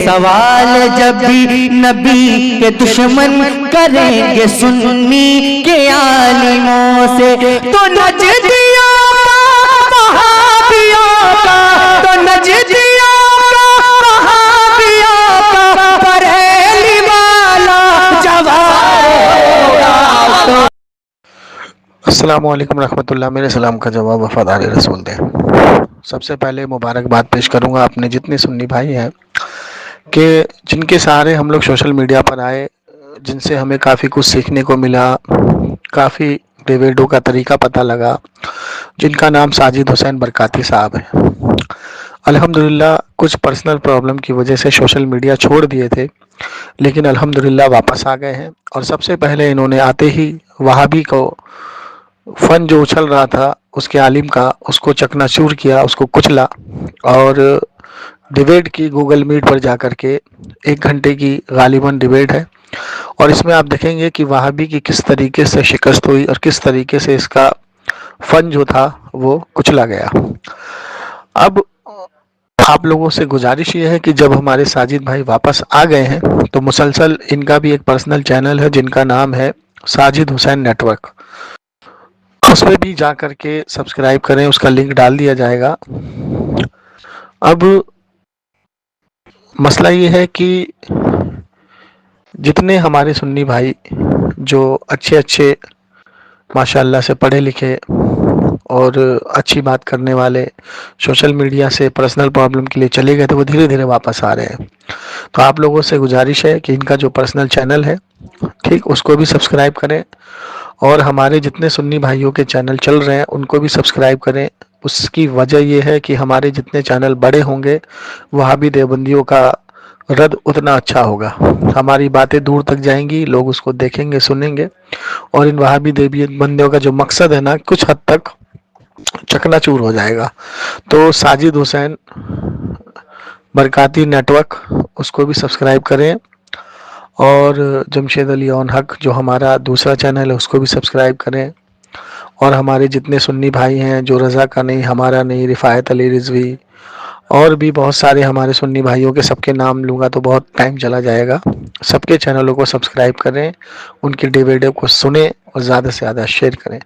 سوال جب بھی نبی کے دشمن کریں گے سنی کے عالموں سے، تو نجدیوں کا وہابیوں کا، تو نجدیوں کا وہابیوں کا بریلی والا جواب ہوگا۔ السلام علیکم ورحمۃ اللہ۔ میرے سلام کا جواب وفادار رسول دیں۔ سب سے پہلے مبارکباد پیش کروں گا اپنے جتنے سنی بھائی ہیں کہ جن کے سہارے ہم لوگ سوشل میڈیا پر آئے، جن سے ہمیں کافی کچھ سیکھنے کو ملا، کافی ڈیویڈوں کا طریقہ پتہ لگا، جن کا نام ساجد حسین برکاتی صاحب ہے۔ الحمدللہ کچھ پرسنل پرابلم کی وجہ سے سوشل میڈیا چھوڑ دیے تھے، لیکن الحمدللہ واپس آ گئے ہیں۔ اور سب سے پہلے انہوں نے آتے ہی وہابی کو فن جو اچھل رہا تھا اس کے عالم کا، اس کو چکنا چور کیا، اس کو کچلا، اور ڈیبیٹ کی گوگل میٹ پر جا کر کے 1 گھنٹے کی غالباً ڈیبیٹ ہے، اور اس میں آپ دیکھیں گے کہ وہابی کی کس طریقے سے شکست ہوئی اور کس طریقے سے اس کا فن جو تھا وہ کچلا گیا۔ اب آپ لوگوں سے گزارش یہ ہے کہ جب ہمارے ساجد بھائی واپس آ گئے ہیں تو مسلسل ان کا بھی ایک پرسنل چینل ہے جن کا نام ہے ساجد حسین نیٹ ورک، اس پہ بھی جا کر کے سبسکرائب کریں، اس کا لنک ڈال دیا جائے گا۔ اب مسئلہ یہ ہے کہ جتنے ہمارے سنی بھائی جو اچھے ماشاءاللہ سے پڑھے لکھے اور اچھی بات کرنے والے سوشل میڈیا سے پرسنل پرابلم کے لیے چلے گئے تھے، وہ دھیرے دھیرے واپس آ رہے ہیں۔ تو آپ لوگوں سے گزارش ہے کہ ان کا جو پرسنل چینل ہے ٹھیک، اس کو بھی سبسکرائب کریں، اور ہمارے جتنے سنی بھائیوں کے چینل چل رہے ہیں ان کو بھی سبسکرائب کریں۔ اس کی وجہ یہ ہے کہ ہمارے جتنے چینل بڑے ہوں گے وہابی دیوبندیوں کا رد اتنا اچھا ہوگا، ہماری باتیں دور تک جائیں گی، لوگ اس کو دیکھیں گے، سنیں گے، اور ان وہابی دیوبندیوں کا جو مقصد ہے نا کچھ حد تک چکنا چور ہو جائے گا۔ تو ساجد حسین برکاتی نیٹ ورک، اس کو بھی سبسکرائب کریں، اور جمشید علی اون حق جو ہمارا دوسرا چینل ہے اس کو بھی سبسکرائب کریں، اور ہمارے جتنے سنی بھائی ہیں جو رضا کا نہیں، ہمارا نہیں، رفایت علی رضوی، اور بھی بہت سارے ہمارے سنی بھائیوں کے سب کے نام لوں گا تو بہت ٹائم چلا جائے گا، سب کے چینلوں کو سبسکرائب کریں، ان کی ڈیویڈیو کو سنیں اور زیادہ سے زیادہ شیئر کریں۔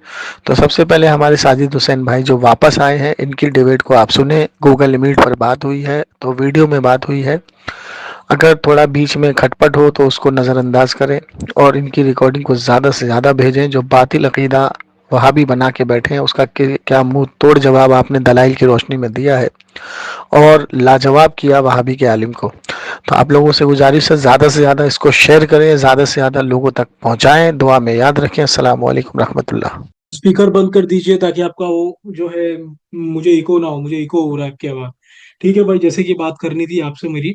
تو سب سے پہلے ہمارے ساجد حسین بھائی جو واپس آئے ہیں ان کی ڈیبیٹ کو آپ سنیں، گوگل میٹ پر بات ہوئی ہے تو ویڈیو میں بات ہوئی ہے، اگر تھوڑا بیچ میں کھٹ پٹ ہو تو اس کو نظر انداز کریں، اور ان کی ریکارڈنگ کو زیادہ سے زیادہ بھیجیں۔ جو باطل عقیدہ وہابی بنا کے بیٹھے ہیں اس کا کیا منہ توڑ جواب آپ نے دلائل کی روشنی میں دیا ہے، اور لاجواب کیا وہابی کے عالم کو۔ تو آپ لوگوں سے گزارش ہے زیادہ سے زیادہ اس کو شیئر کریں، زیادہ سے زیادہ لوگوں تک پہنچائیں، دعا میں یاد رکھیں۔ السلام علیکم رحمۃ اللہ۔ اسپیکر بند کر دیجئے تاکہ آپ کا وہ جو ہے مجھے ایکو نہ ہو، مجھے ایکو ہو رہا ہے آپ کی آواز۔ ٹھیک ہے بھائی، جیسے کہ بات کرنی تھی آپ سے میری،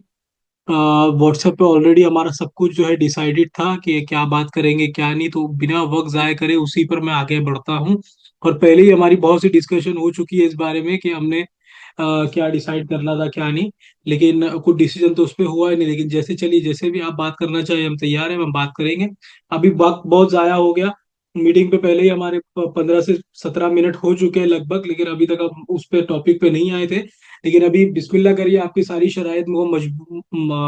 واٹس ایپ پہ آلریڈی ہمارا سب کچھ جو ہے ڈیسائیڈڈ تھا کہ کیا بات کریں گے کیا نہیں، تو بنا وقت ضائع کرے اسی پر میں آگے بڑھتا ہوں۔ اور پہلے ہی ہماری بہت سی ڈسکشن ہو چکی ہے اس بارے میں کہ ہم نے کیا ڈیسائیڈ کرنا تھا کیا نہیں، لیکن کچھ ڈیسیجن تو اس پہ ہوا ہی نہیں۔ لیکن جیسے چلیے، جیسے بھی آپ بات کرنا چاہیں ہم تیار ہیں، ہم بات کریں گے۔ ابھی وقت بہت ضائع ہو گیا، میٹنگ پہ پہلے ہی ہمارے 15 سے 17 منٹ ہو چکے ہیں لگ بھگ، لیکن ابھی تک ہم اس پہ ٹاپک پہ نہیں آئے تھے۔ لیکن ابھی بسم اللہ کریے، آپ کی ساری شرائط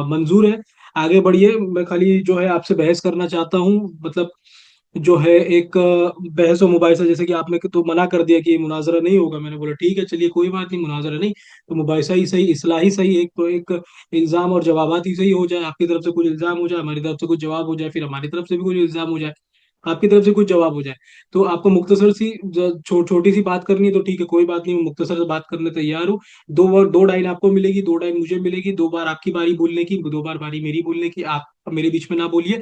منظور ہے، آگے بڑھیے۔ میں خالی جو ہے آپ سے بحث کرنا چاہتا ہوں، مطلب جو ہے ایک بحث و مباحثہ، جیسے کہ آپ نے تو منع کر دیا کہ مناظرہ نہیں ہوگا، میں نے بولا ٹھیک ہے چلیے کوئی بات نہیں، مناظرہ نہیں تو مباحثہ ہی صحیح، اصلاح ہی صحیح، ایک تو ایک الزام اور جوابات ہی صحیح ہو جائے، آپ کی طرف سے کچھ الزام ہو جائے، ہماری طرف سے کچھ جواب ہو جائے، پھر ہماری طرف سے بھی کچھ الزام ہو جائے، آپ کی طرف سے کچھ جواب ہو جائے۔ تو آپ کو مختصر سی چھوٹی سی بات کرنی ہے تو ٹھیک ہے کوئی بات نہیں، میں مختصر سے بات کرنے تیار ہوں۔ دو ڈائن آپ کو ملے گی، 2 ڈائن مجھے ملے گی، 2 بار آپ کی باری بولنے کی، 2 بار باری میری بولنے کی، آپ میرے بیچ میں نہ بولیے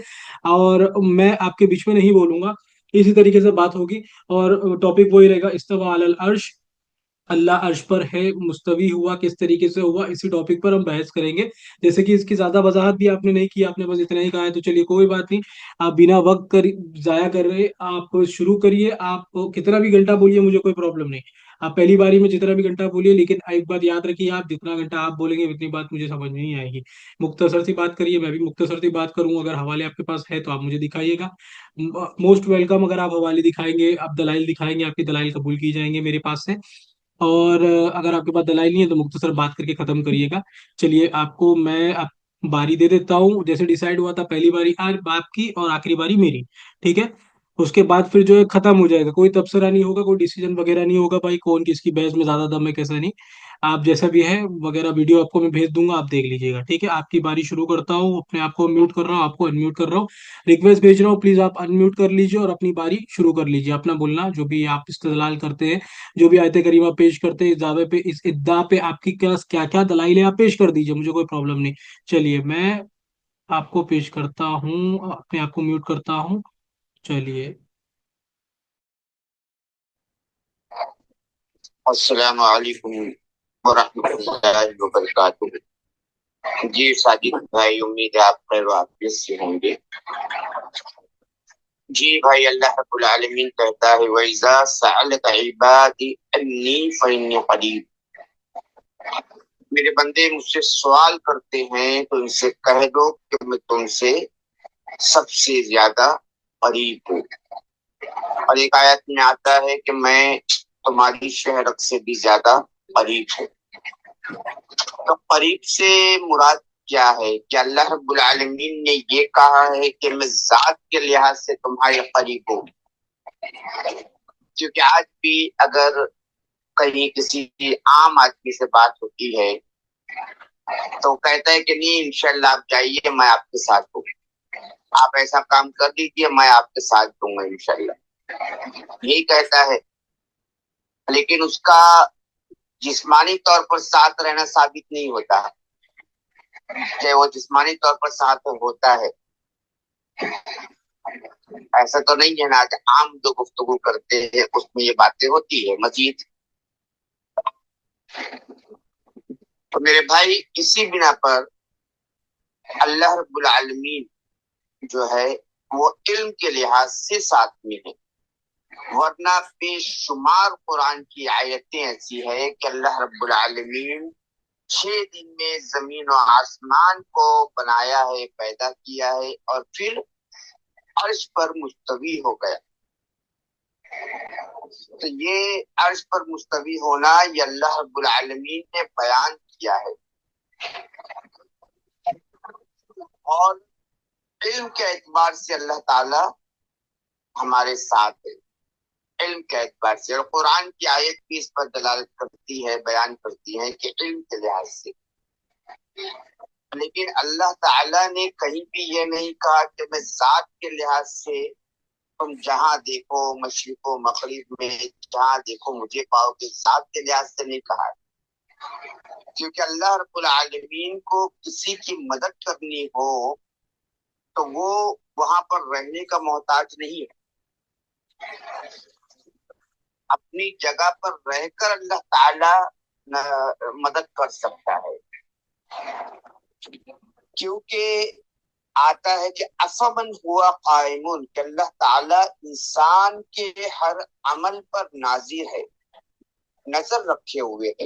اور میں آپ کے بیچ میں نہیں بولوں گا، اسی طریقے سے بات ہوگی۔ اور ٹاپک وہی رہے گا، استوى علی العرش، اللہ عرش پر ہے، مستوی ہوا کس طریقے سے ہوا، اسی ٹاپک پر ہم بحث کریں گے۔ جیسے کہ اس کی زیادہ وضاحت بھی آپ نے نہیں کی، آپ نے بس اتنا ہی کہا ہے تو چلیے کوئی بات نہیں، آپ بنا وقت ضائع کر رہے آپ شروع کریے، آپ کتنا بھی گھنٹہ بولیے مجھے کوئی پرابلم نہیں، آپ پہلی باری میں جتنا بھی گھنٹہ بولیے، لیکن ایک بات یاد رکھیے، آپ جتنا گھنٹہ آپ بولیں گے اتنی بات مجھے سمجھ نہیں آئے گی۔ مختصر سی بات کریے، میں بھی مختصر سی بات کروں، اگر حوالے آپ کے پاس ہے تو آپ مجھے دکھائیے گا، موسٹ ویلکم۔ اگر آپ حوالے دکھائیں گے، آپ دلائل دکھائیں گے، آپ کی دلائل قبول کی جائیں گے میرے پاس سے۔ اور اگر آپ کے پاس دلائل نہیں ہے تو مختصر بات کر کے ختم کریے گا۔ چلیے آپ کو میں बारी दे देता हूँ। जैसे डिसाइड हुआ था, पहली बारी आपकी और आखिरी बारी मेरी, ठीक है। उसके बाद फिर जो है खत्म हो जाएगा, कोई तबसरा नहीं होगा, कोई डिसीजन वगैरह नहीं होगा भाई, कौन किसकी बहस में ज्यादा दम है कैसा नहीं। आप जैसा भी है वगैरह वीडियो आपको मैं भेज दूंगा, आप देख लीजिएगा, ठीक है। आपकी बारी शुरू करता हूँ, अपने आप को म्यूट कर रहा हूँ, आपको अनम्यूट कर रहा हूँ, रिक्वेस्ट भेज रहा हूँ, प्लीज आप अनम्यूट कर लीजिए और अपनी बारी शुरू कर लीजिए। अपना बोलना जो भी आप इस्तेदलाल करते हैं, जो भी आयत करीमा पेश करते हैं, इस दावे पे, इस इद्दा पे आपकी क्या क्या क्या दलाइल है, आप पेश कर दीजिए, मुझे कोई प्रॉब्लम नहीं। चलिए मैं आपको पेश करता हूँ, अपने आप को म्यूट करता हूँ। चलिए। अस्सलाम वालेकुम वरहमतुल्लाहि वबरकातुहू। जी साजिद भाई, उम्मीद है आप खैर वाफियत से होंगे। जी भाई, अल्लाह रब्बुल आलमीन कहता है, वइज़ा सअलक इबादी अन्नी फइन्नी करीब। मेरे बंदे मुझसे सवाल करते हैं तो इनसे कह दो कि मैं तुमसे सबसे ज्यादा करीब हूँ। और एक आयत में आता है कि मैं तुम्हारी शहरत से भी ज्यादा करीब हूँ। तो करीब से मुराद क्या है? कि अल्लाह रब्बुल आलमीन ने ये कहा है कि मैं जात के लिहाज से तुम्हारे करीब हूँ। क्योंकि आज भी अगर कहीं किसी आम आदमी से बात होती है तो कहता है कि नहीं, इंशाल्लाह आप जाइए, मैं आपके साथ हूँ, आप ऐसा काम कर दीजिए, मैं आपके साथ दूंगा इंशाल्लाह, यही कहता है। लेकिन उसका जिस्मानी तौर पर साथ रहना साबित नहीं होता है। चाहे वो जिस्मानी तौर पर साथ होता है, ऐसा तो नहीं है ना कि आम जो गुफ्तगू करते हैं उसमें ये बातें होती है मजीद। तो मेरे भाई, इसी बिना पर अल्लाह रब्बुल आलमीन जो है वो इल्म के लिहाज से साथ में है। वरना बेशुमार कुरान की आयतें ऐसी है कि अल्लाह रब्बुल आलमीन 6 दिन में जमीन और आसमान को बनाया है, पैदा किया है, और फिर अर्श पर मुस्तवी हो गया। तो ये अर्श पर मुस्तवी होना, ये अल्लाह रब्बुल आलमीन ने बयान किया है। और इल्म के एतबार से अल्लाह ताला हमारे साथ है, इल्म के एतबार से। और कुरान की आयत भी इस पर दलालत करती है, बयान करती है कि इल्म के लिहाज से। लेकिन अल्लाह ताला ने कहीं भी ये नहीं कहा कि मैं जात के लिहाज से तुम जहां देखो, मशरिको मगरिब में जहां देखो मुझे पाओगे, जात के लिहाज से नहीं कहा। क्योंकि अल्लाह रब्बुल आलमीन को किसी की मदद करनी हो तो वो वहां पर रहने का मोहताज नहीं है। अपनी जगह पर रहकर अल्लाह ताला मदद कर सकता है। क्योंकि आता है कि असमन हुआ कायमुन, कि अल्लाह ताला इंसान के हर अमल पर नाजिर है, नजर रखे हुए है।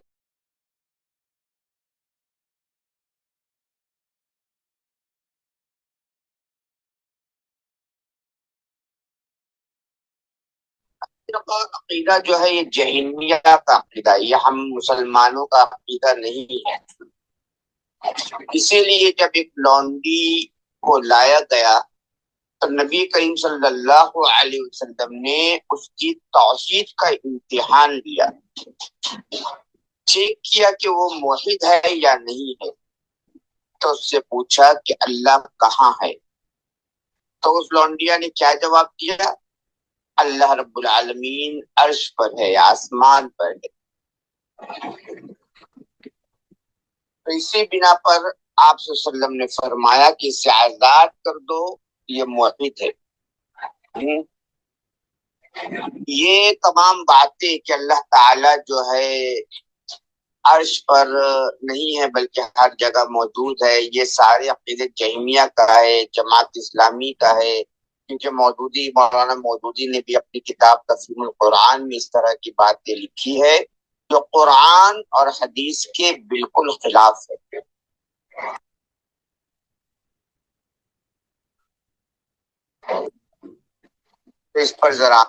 अकीदा जो है ये जहमिया का अकीदा, ये हम मुसलमानों का अकीदा नहीं है। इसीलिए जब एक लौंडी को लाया गया तो नबी करीम सल्लल्लाहु अलैहि वसल्लम ने उसकी तौहीद का इम्तिहान लिया, चेक किया कि वो मुवहिद है या नहीं है। तो उससे पूछा कि अल्लाह कहाँ है? तो उस लौंडिया ने क्या जवाब दिया? अल्लाह रब्बुल आलमीन अर्श पर है, आसमान पर है। तो इसी बिना पर आप सल्लल्लाहु अलैहि वसल्लम ने फरमाया कि इसे आजाद कर दो, ये मुवहिद है। ये तमाम बातें कि अल्लाह ताला जो है अर्श पर नहीं है बल्कि हर जगह मौजूद है, ये सारे अकीदे जहमिया का है, जमात इस्लामी का है। क्योंकि मौलाना मौदूदी ने भी अपनी किताब तफसीमुल कुरान में इस तरह की बातें लिखी है जो कुरान और हदीस के बिल्कुल खिलाफ है। तो इस पर जरा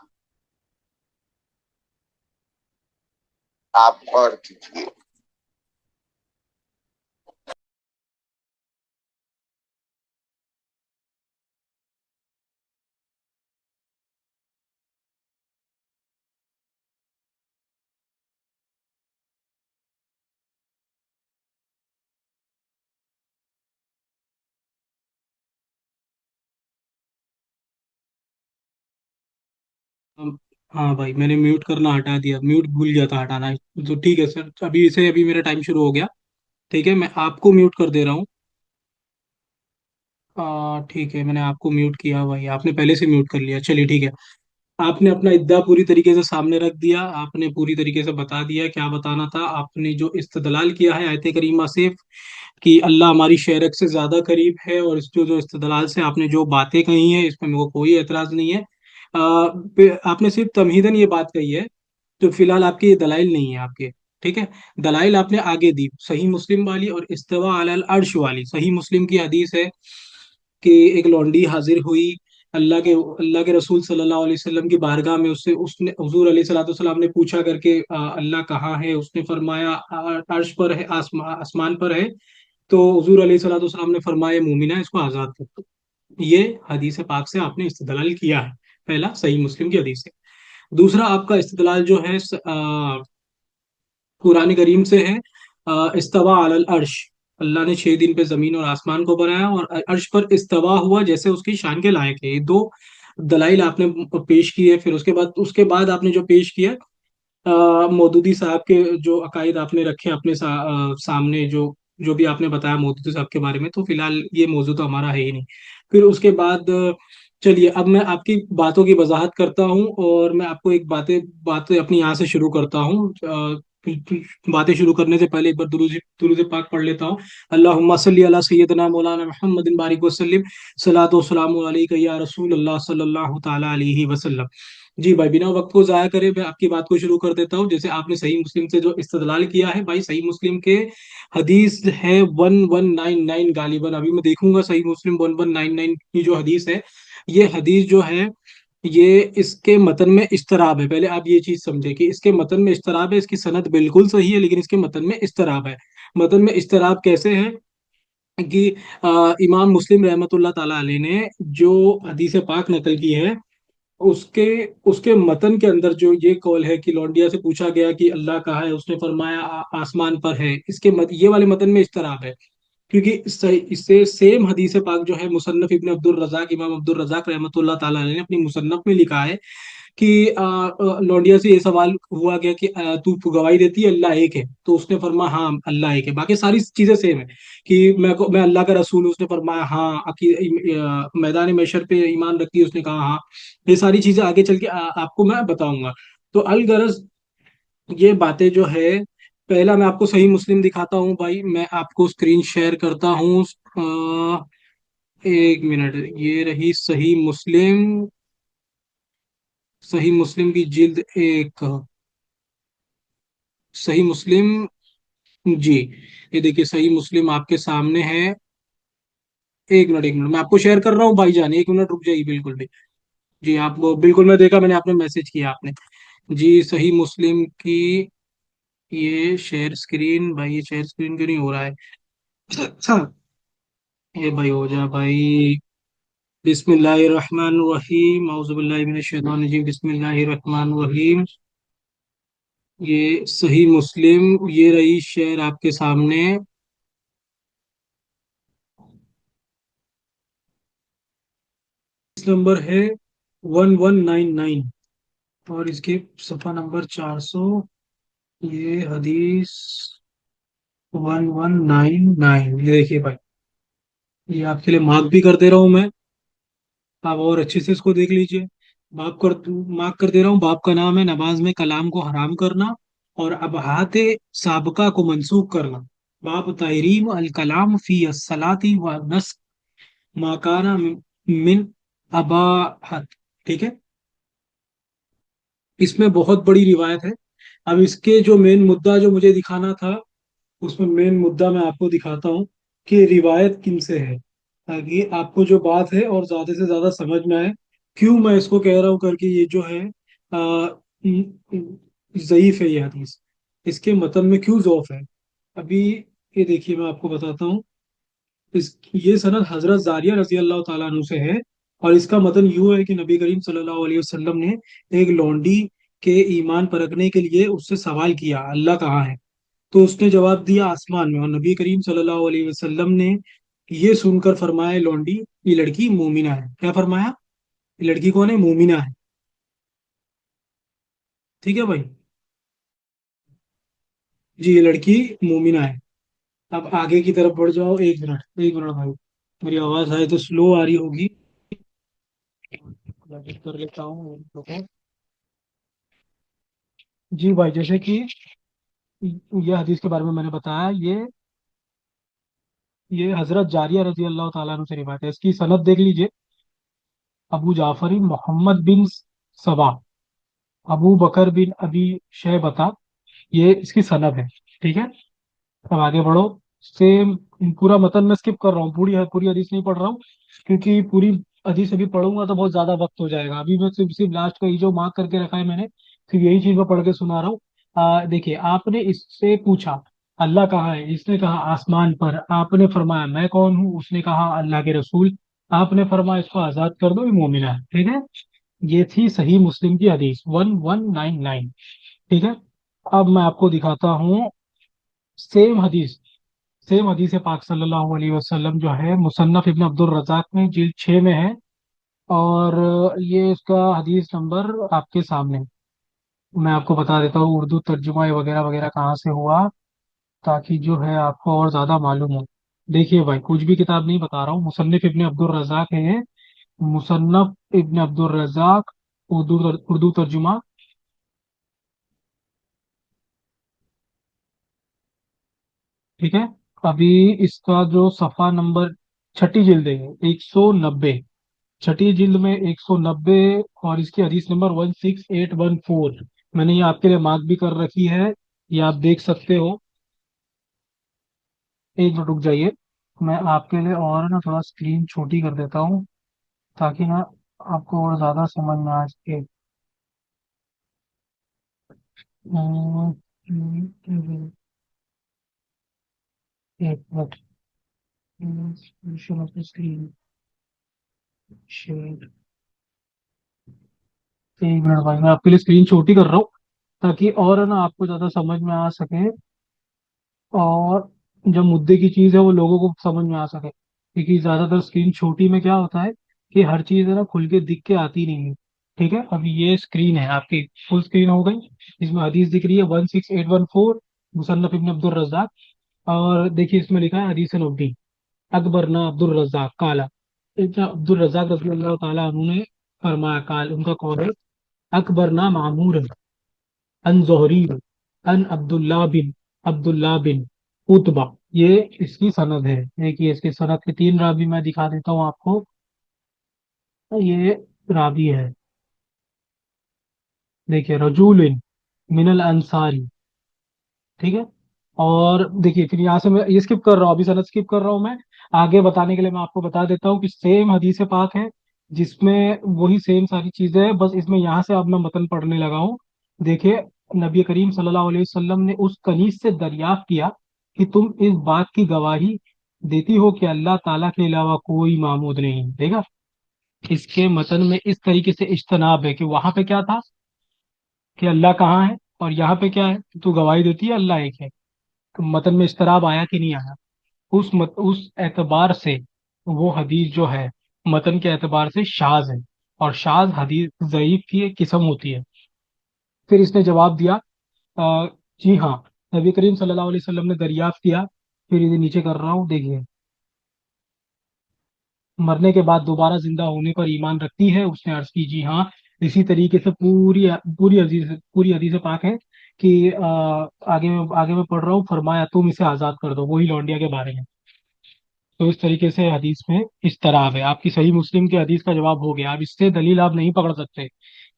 आप गौर कीजिए। हम- हाँ भाई, मैंने म्यूट करना हटा दिया, म्यूट भूल गया था हटाना। तो ठीक है सर, अभी से अभी मेरा टाइम शुरू हो गया। ठीक है, मैं आपको म्यूट कर दे रहा हूँ। ठीक है, मैंने आपको म्यूट किया भाई, आपने पहले से म्यूट कर लिया, चलिए ठीक है। आपने अपना इद्दा पूरी तरीके से सामने रख दिया, आपने पूरी तरीके से बता दिया क्या बताना था। आपने जो इस्तदलाल किया है आयत करीमा से कि अल्लाह हमारी शरीयत से ज़्यादा करीब है, और इस जो जो इस्तदलाल से आपने जो बातें कही हैं, इसमें मेरे को कोई एतराज़ नहीं है। आपने सिर्फ तमहीदन ये बात कही है, तो फिलहाल आपके ये दलाइल नहीं है आपके। ठीक है, दलाइल आपने आगे दी, सही मुस्लिम वाली और इस्तवा अलल अर्श वाली। सही मुस्लिम की हदीस है कि एक लौंडी हाजिर हुई अल्लाह के रसूल सल्लल्लाहु अलैहि वसल्लम की बारगाह में, उससे उसने हुजूर अलैहि सल्लल्लाहु अलैहि वसल्लम ने पूछा करके, अल्लाह कहाँ है? उसने फरमाया अर्श पर है, आसमान पर है। तो हुजूर अलैहि सल्लल्लाहु अलैहि वसल्लम ने फरमाया मुमिना, इसको आजाद कर दो। ये हदीस पाक से आपने इस्तेदलाल किया है, पहला सही मुस्लिम की हदीस है। दूसरा आपका इस्तेदलाल जो है कुरान करीम से है। इस्तवा अलल अर्श, अल्लाह ने 6 दिन पे जमीन और आसमान को बनाया और अर्श पर इस्तवा हुआ, जैसे उसकी शान के लायक है। ये दो दलाइल आपने पेश किए। फिर उसके बाद आपने जो पेश किया, मौदूदी साहब के जो अकायद आपने रखे अपने सामने, जो जो भी आपने बताया मौदूदी साहब के बारे में, तो फिलहाल ये मौजूद तो हमारा है ही नहीं। फिर उसके बाद चलिए, अब मैं आपकी बातों की वजाहत करता हूँ, और मैं आपको एक बातें बातें अपनी यहाँ से शुरू करता हूँ। बातें शुरू करने से पहले एक बार दुरूद पाक पढ़ लेता हूँ। अल्लाहुम्मा सल्ली अला सय्यदना मौलाना मुहम्मदिन बारिक वसल्लिम, सलातो वस्सलामु अलैका या रसूल अल्लाह सल्लल्लाहु ताला अलैहि वसल्लम। जी भाई, बिना वक्त को जाया करे मैं आपकी बात को शुरू कर देता हूँ। जैसे आपने सही मुस्लिम से जो इस्तदलाल किया है भाई, सही मुस्लिम के हदीस है 1199 गालिबन। अभी मैं देखूंगा सही मुस्लिम 1199 की जो हदीस है, ये हदीस जो है, ये इसके मतन में इस्तराब है। पहले आप ये चीज समझे कि इसके मतन में इस्तराब है, इसकी सनद बिल्कुल सही है, लेकिन इसके मतन में इस्तराब है। मतन में इस्तराब कैसे है कि इमाम मुस्लिम रहमतुल्लाह ताला अलैह ने जो हदीस पाक नकल की है, उसके उसके मतन के अंदर जो ये कौल है कि लौंडिया से पूछा गया कि अल्लाह कहाँ है, उसने फरमाया आसमान पर है, ये वाले मतन में इस्तराब है। क्योंकि इससे सेम हदीस पाक जो है, मुसन्नफ इब्न अब्दुल रज़ाक, इमाम अब्दुल रज़ाक रहमतुल्लाह ताला अलैह ने अपनी मुसन्नफ में लिखा है कि लौंडिया से ये सवाल हुआ गया कि तू गवाही देती है अल्लाह एक है? तो उसने फरमाया हाँ अल्लाह एक है। बाकी सारी चीजें सेम है कि मैं अल्लाह का रसूल हूँ, उसने फरमाया हाँ। मैदान मैशर पे ईमान रखती है, उसने कहा हाँ। ये सारी चीजें आगे चल के आपको मैं बताऊंगा। तो अलगरज ये बातें जो है, पहला मैं आपको सही मुस्लिम दिखाता हूँ भाई, मैं आपको स्क्रीन शेयर करता हूँ। एक मिनट, ये रही सही मुस्लिम, सही मुस्लिम की जिल्द एक, सही मुस्लिम। जी, ये देखिए सही मुस्लिम आपके सामने है। एक मिनट मैं आपको शेयर कर रहा हूँ भाईजान, एक मिनट रुक जाइए बिल्कुल भी। जी, आप बिल्कुल, मैं देखा, मैंने आपने मैसेज किया आपने। जी, सही मुस्लिम की ये शेयर स्क्रीन, भाई ये शेयर स्क्रीन क्यों नहीं हो रहा है? अच्छा, ये भाई हो जा भाई। बिस्मिल्लाहिर्रहमानिर्रहीम, औज़ु बिल्लाहि मिनश शैतानिर रजीम, बिस्मिल्लाहिर्रहमानिर्रहीम। ये सही मुस्लिम, ये रही शेयर आपके सामने। इस नंबर है 1199, और इसके सफा नंबर 400। ये हदीस 1199, ये देखिए भाई, ये आपके लिए मार्क भी कर दे रहा हूँ मैं, आप और अच्छे से इसको देख लीजिए। मार्क कर दे रहा हूँ। बाप का नाम है नमाज में कलाम को हराम करना और अबहात साबका को मंसूख करना। बाप तहरीम अल कलाम फी सलाती व नस्ख माकाना मिन अबाहत। ठीक है, इसमें बहुत बड़ी रिवायत है। अब इसके जो मेन मुद्दा जो मुझे दिखाना था, उसमें मेन मुद्दा मैं आपको दिखाता हूँ कि रिवायत किन से है, ताकि आपको जो बात है और ज्यादा से ज्यादा समझ में आए। क्यों मैं इसको कह रहा हूँ करके, ये जो है ज़ईफ है ये हदीस, इसके मतन में क्यों ज़ौफ है। अभी ये देखिए, मैं आपको बताता हूँ। ये सनद हजरत जारिया रजी अल्लाह ताला अन्हु से है, और इसका मतन यूं है कि नबी करीम सल्लल्लाहु अलैहि वसल्लम ने एक लौंडी के ईमान परखने के लिए उससे सवाल किया अल्लाह कहाँ है, तो उसने जवाब दिया आसमान में। और नबी करीम सल्लल्लाहु अलैहि वसल्लम ने ये सुनकर फरमाया लौंडी, ये लड़की मोमिना है। क्या फरमाया? ये लड़की कौन है? मोमिना है। ठीक है भाई। जी, ये लड़की मोमिना है। अब आगे की तरफ बढ़ जाओ। एक मिनट, एक मिनट भाई, मेरी आवाज है तो स्लो आ रही होगी। एडिट कर लेता हूँ रुको। जी भाई, जैसे कि ये हदीस के बारे में मैंने बताया, ये हजरत जारिया रजी अल्लाह ताला अन्हु से रिवायत है। इसकी सनद देख लीजिए। अबू जाफरी मोहम्मद बिन सबा, अबू बकर बिन अबी शैबता, ये इसकी सनद है। ठीक है। अब आगे बढ़ो। सेम पूरा मतन मैं स्किप कर रहा हूँ, पूरी पूरी हदीस नहीं पढ़ रहा हूँ, क्योंकि पूरी हदीस अभी पढ़ूंगा तो बहुत ज्यादा वक्त हो जाएगा। अभी मैं सिर्फ सिर्फ लास्ट का ये जो मार्क करके रखा है मैंने, सिर्फ यही चीज मैं पढ़ के सुना रहा हूँ। देखिए, आपने इससे पूछा अल्लाह कहाँ है, इसने कहा आसमान पर। आपने फरमाया मैं कौन हूँ, उसने कहा अल्लाह के रसूल। आपने फरमाया इसको आजाद कर दो, ये मोमिना है। ठीक है। ये थी सही मुस्लिम की हदीस 1199। ठीक है। अब मैं आपको दिखाता हूँ सेम हदीस। सेम हदीस पाक सल्लल्लाहु अलैहि वसल्लम जो है मुसन्नफ इब्न अब्दुल रज़ाक में जिल्द 6 में है। और ये इसका हदीस नंबर आपके सामने, मैं आपको बता देता हूँ उर्दू तर्जुमा वगैरह वगैरह कहाँ से हुआ, ताकि जो है आपको और ज्यादा मालूम हो। देखिए भाई, कुछ भी किताब नहीं बता रहा हूँ, मुसन्निफ इब्न अब्दुल रज़ाक है ये। मुसन्नफ इब्न अब्दुल रज़ाक, उर्दू उर्दू तर्जुमा। ठीक है। अभी इसका जो सफा नंबर, छठी जिल्द है, 190, छठी जिल्द में 190। और इसकी हदीस नंबर 16814। मैंने ये आपके लिए मार्क भी कर रखी है, ये आप देख सकते हो। एक मिनट रुक जाइए, मैं आपके लिए और ना थोड़ा स्क्रीन छोटी कर देता हूँ, ताकि ना आपको और ज्यादा समझ में आ सके। एक मिनट, स्क्रीन शेयर। एक मिनट भाई, मैं आपके लिए स्क्रीन छोटी कर रहा हूँ, ताकि और है ना आपको ज्यादा समझ में आ सके। और जो मुद्दे की चीज है वो लोगों को समझ में आ सके, क्योंकि ज्यादातर स्क्रीन छोटी में क्या होता है कि हर चीज है ना खुल के दिख के आती नहीं है। ठीक है। अभी ये स्क्रीन है आपकी, फुल स्क्रीन हो गई। इसमें हदीस दिख रही है 16814, मुसन्नफ इब्न अब्दुल रज़ाक। और देखिए इसमें लिखा है हदीस नबी, अकबर ना अब्दुल रज़ाक काला। इब्न अब्दुल रज़ाक रज़ी अल्लाह ताला अन्हु ने फरमाया, काल उनका कौल है, अकबर ना मामूर अन जोहरी अन अब्दुल्ला बिन उतबा। ये इसकी सनद है। देखिए इसकी सनद के तीन रावी मैं दिखा देता हूँ आपको। ये रावी है, देखिए, रजूलिन मिनल अंसारी। ठीक है। और देखिए फिर यहाँ से मैं ये स्किप कर रहा हूँ, अभी सनद स्किप कर रहा हूँ मैं। आगे बताने के लिए मैं आपको बता देता हूँ कि सेम हदीस पाक है, जिसमें वही सेम सारी चीजें हैं, बस इसमें यहाँ से अब मैं मतन पढ़ने लगा हूँ। देखिए, नबी करीम सल्लल्लाहु अलैहि वसल्लम ने उस कनीज से दरियाफ्त किया कि तुम इस बात की गवाही देती हो कि अल्लाह ताला के अलावा कोई माबूद नहीं। देखा, इसके मतन में इस तरीके से इज्तनाब है कि वहां पे क्या था कि अल्लाह कहाँ है, और यहाँ पे क्या है, तू गवाही देती है अल्लाह एक है। तो मतन में इस्तराब आया कि नहीं आया? उस एतबार से वो हदीस जो है मतन के एतबार से शाज है। और शाज हदीस ज़ईफ की एक किस्म होती है। फिर इसने जवाब दिया, "अ, जी हाँ, नबी करीम सल्लल्लाहु अलैहि वसल्लम ने दरियाफ्त किया।" फिर इसे नीचे कर रहा हूँ, देखिए, मरने के बाद दोबारा जिंदा होने पर ईमान रखती है? उसने अर्ज की, जी हाँ। इसी तरीके से पूरी हदीस पाक है कि आगे मैं पढ़ रहा हूँ, फरमाया तुम इसे आजाद कर दो, वही लौंडिया के बारे में। तो इस तरीके से हदीस में इस तरह है। आपकी सही मुस्लिम की हदीस का जवाब हो गया। अब इससे दलील आप नहीं पकड़ सकते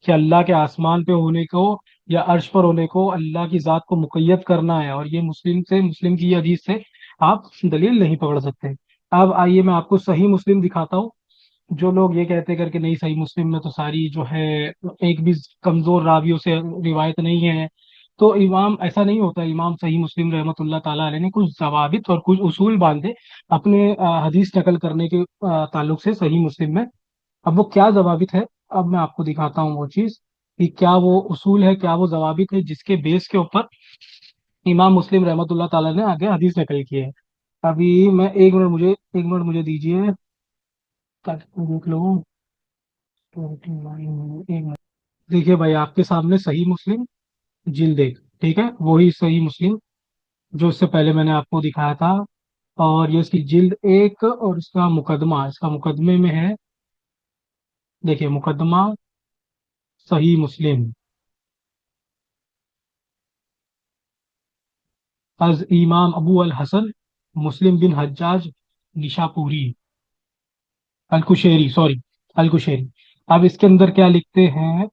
कि अल्लाह के आसमान पे होने को या अर्श पर होने को अल्लाह की जात को मुकय्यद करना है, और ये मुस्लिम की ये हदीस से आप दलील नहीं पकड़ सकते। अब आइए मैं आपको सही मुस्लिम दिखाता हूँ। जो लोग ये कहते करके नहीं, सही मुस्लिम में तो सारी जो है एक भी कमजोर रावियों से रिवायत नहीं है, तो इमाम ऐसा नहीं होता। इमाम सही मुस्लिम रहमतुल्लाह ताला अलैह ने कुछ जवाबित और कुछ उसूल बांधे अपने हदीस नकल करने के ताल्लुक से सही मुस्लिम में। अब वो क्या जवाबित है, अब मैं आपको दिखाता हूँ वो चीज, कि क्या वो उसूल है, क्या वो जवाबित है जिसके बेस के ऊपर इमाम मुस्लिम रहमतुल्लाह ताला ने आगे हदीस नकल की है। अभी मैं एक मिनट मुझे दीजिए, ताकि मैं देख लूँ। 29, एक मिनट। देखिए भाई, आपके सामने सही मुस्लिम जिल्द 1, ठीक है, वही सही मुस्लिम जो इससे पहले मैंने आपको दिखाया था। और ये इसकी जिल्द 1 और इसका मुकदमे में है, देखिए मुकदमा सही मुस्लिम, अज इमाम अबू अल हसन मुस्लिम बिन हज्जाज निशापुरी अल कुशैरी, सॉरी अल कुशैरी। अब इसके अंदर क्या लिखते हैं,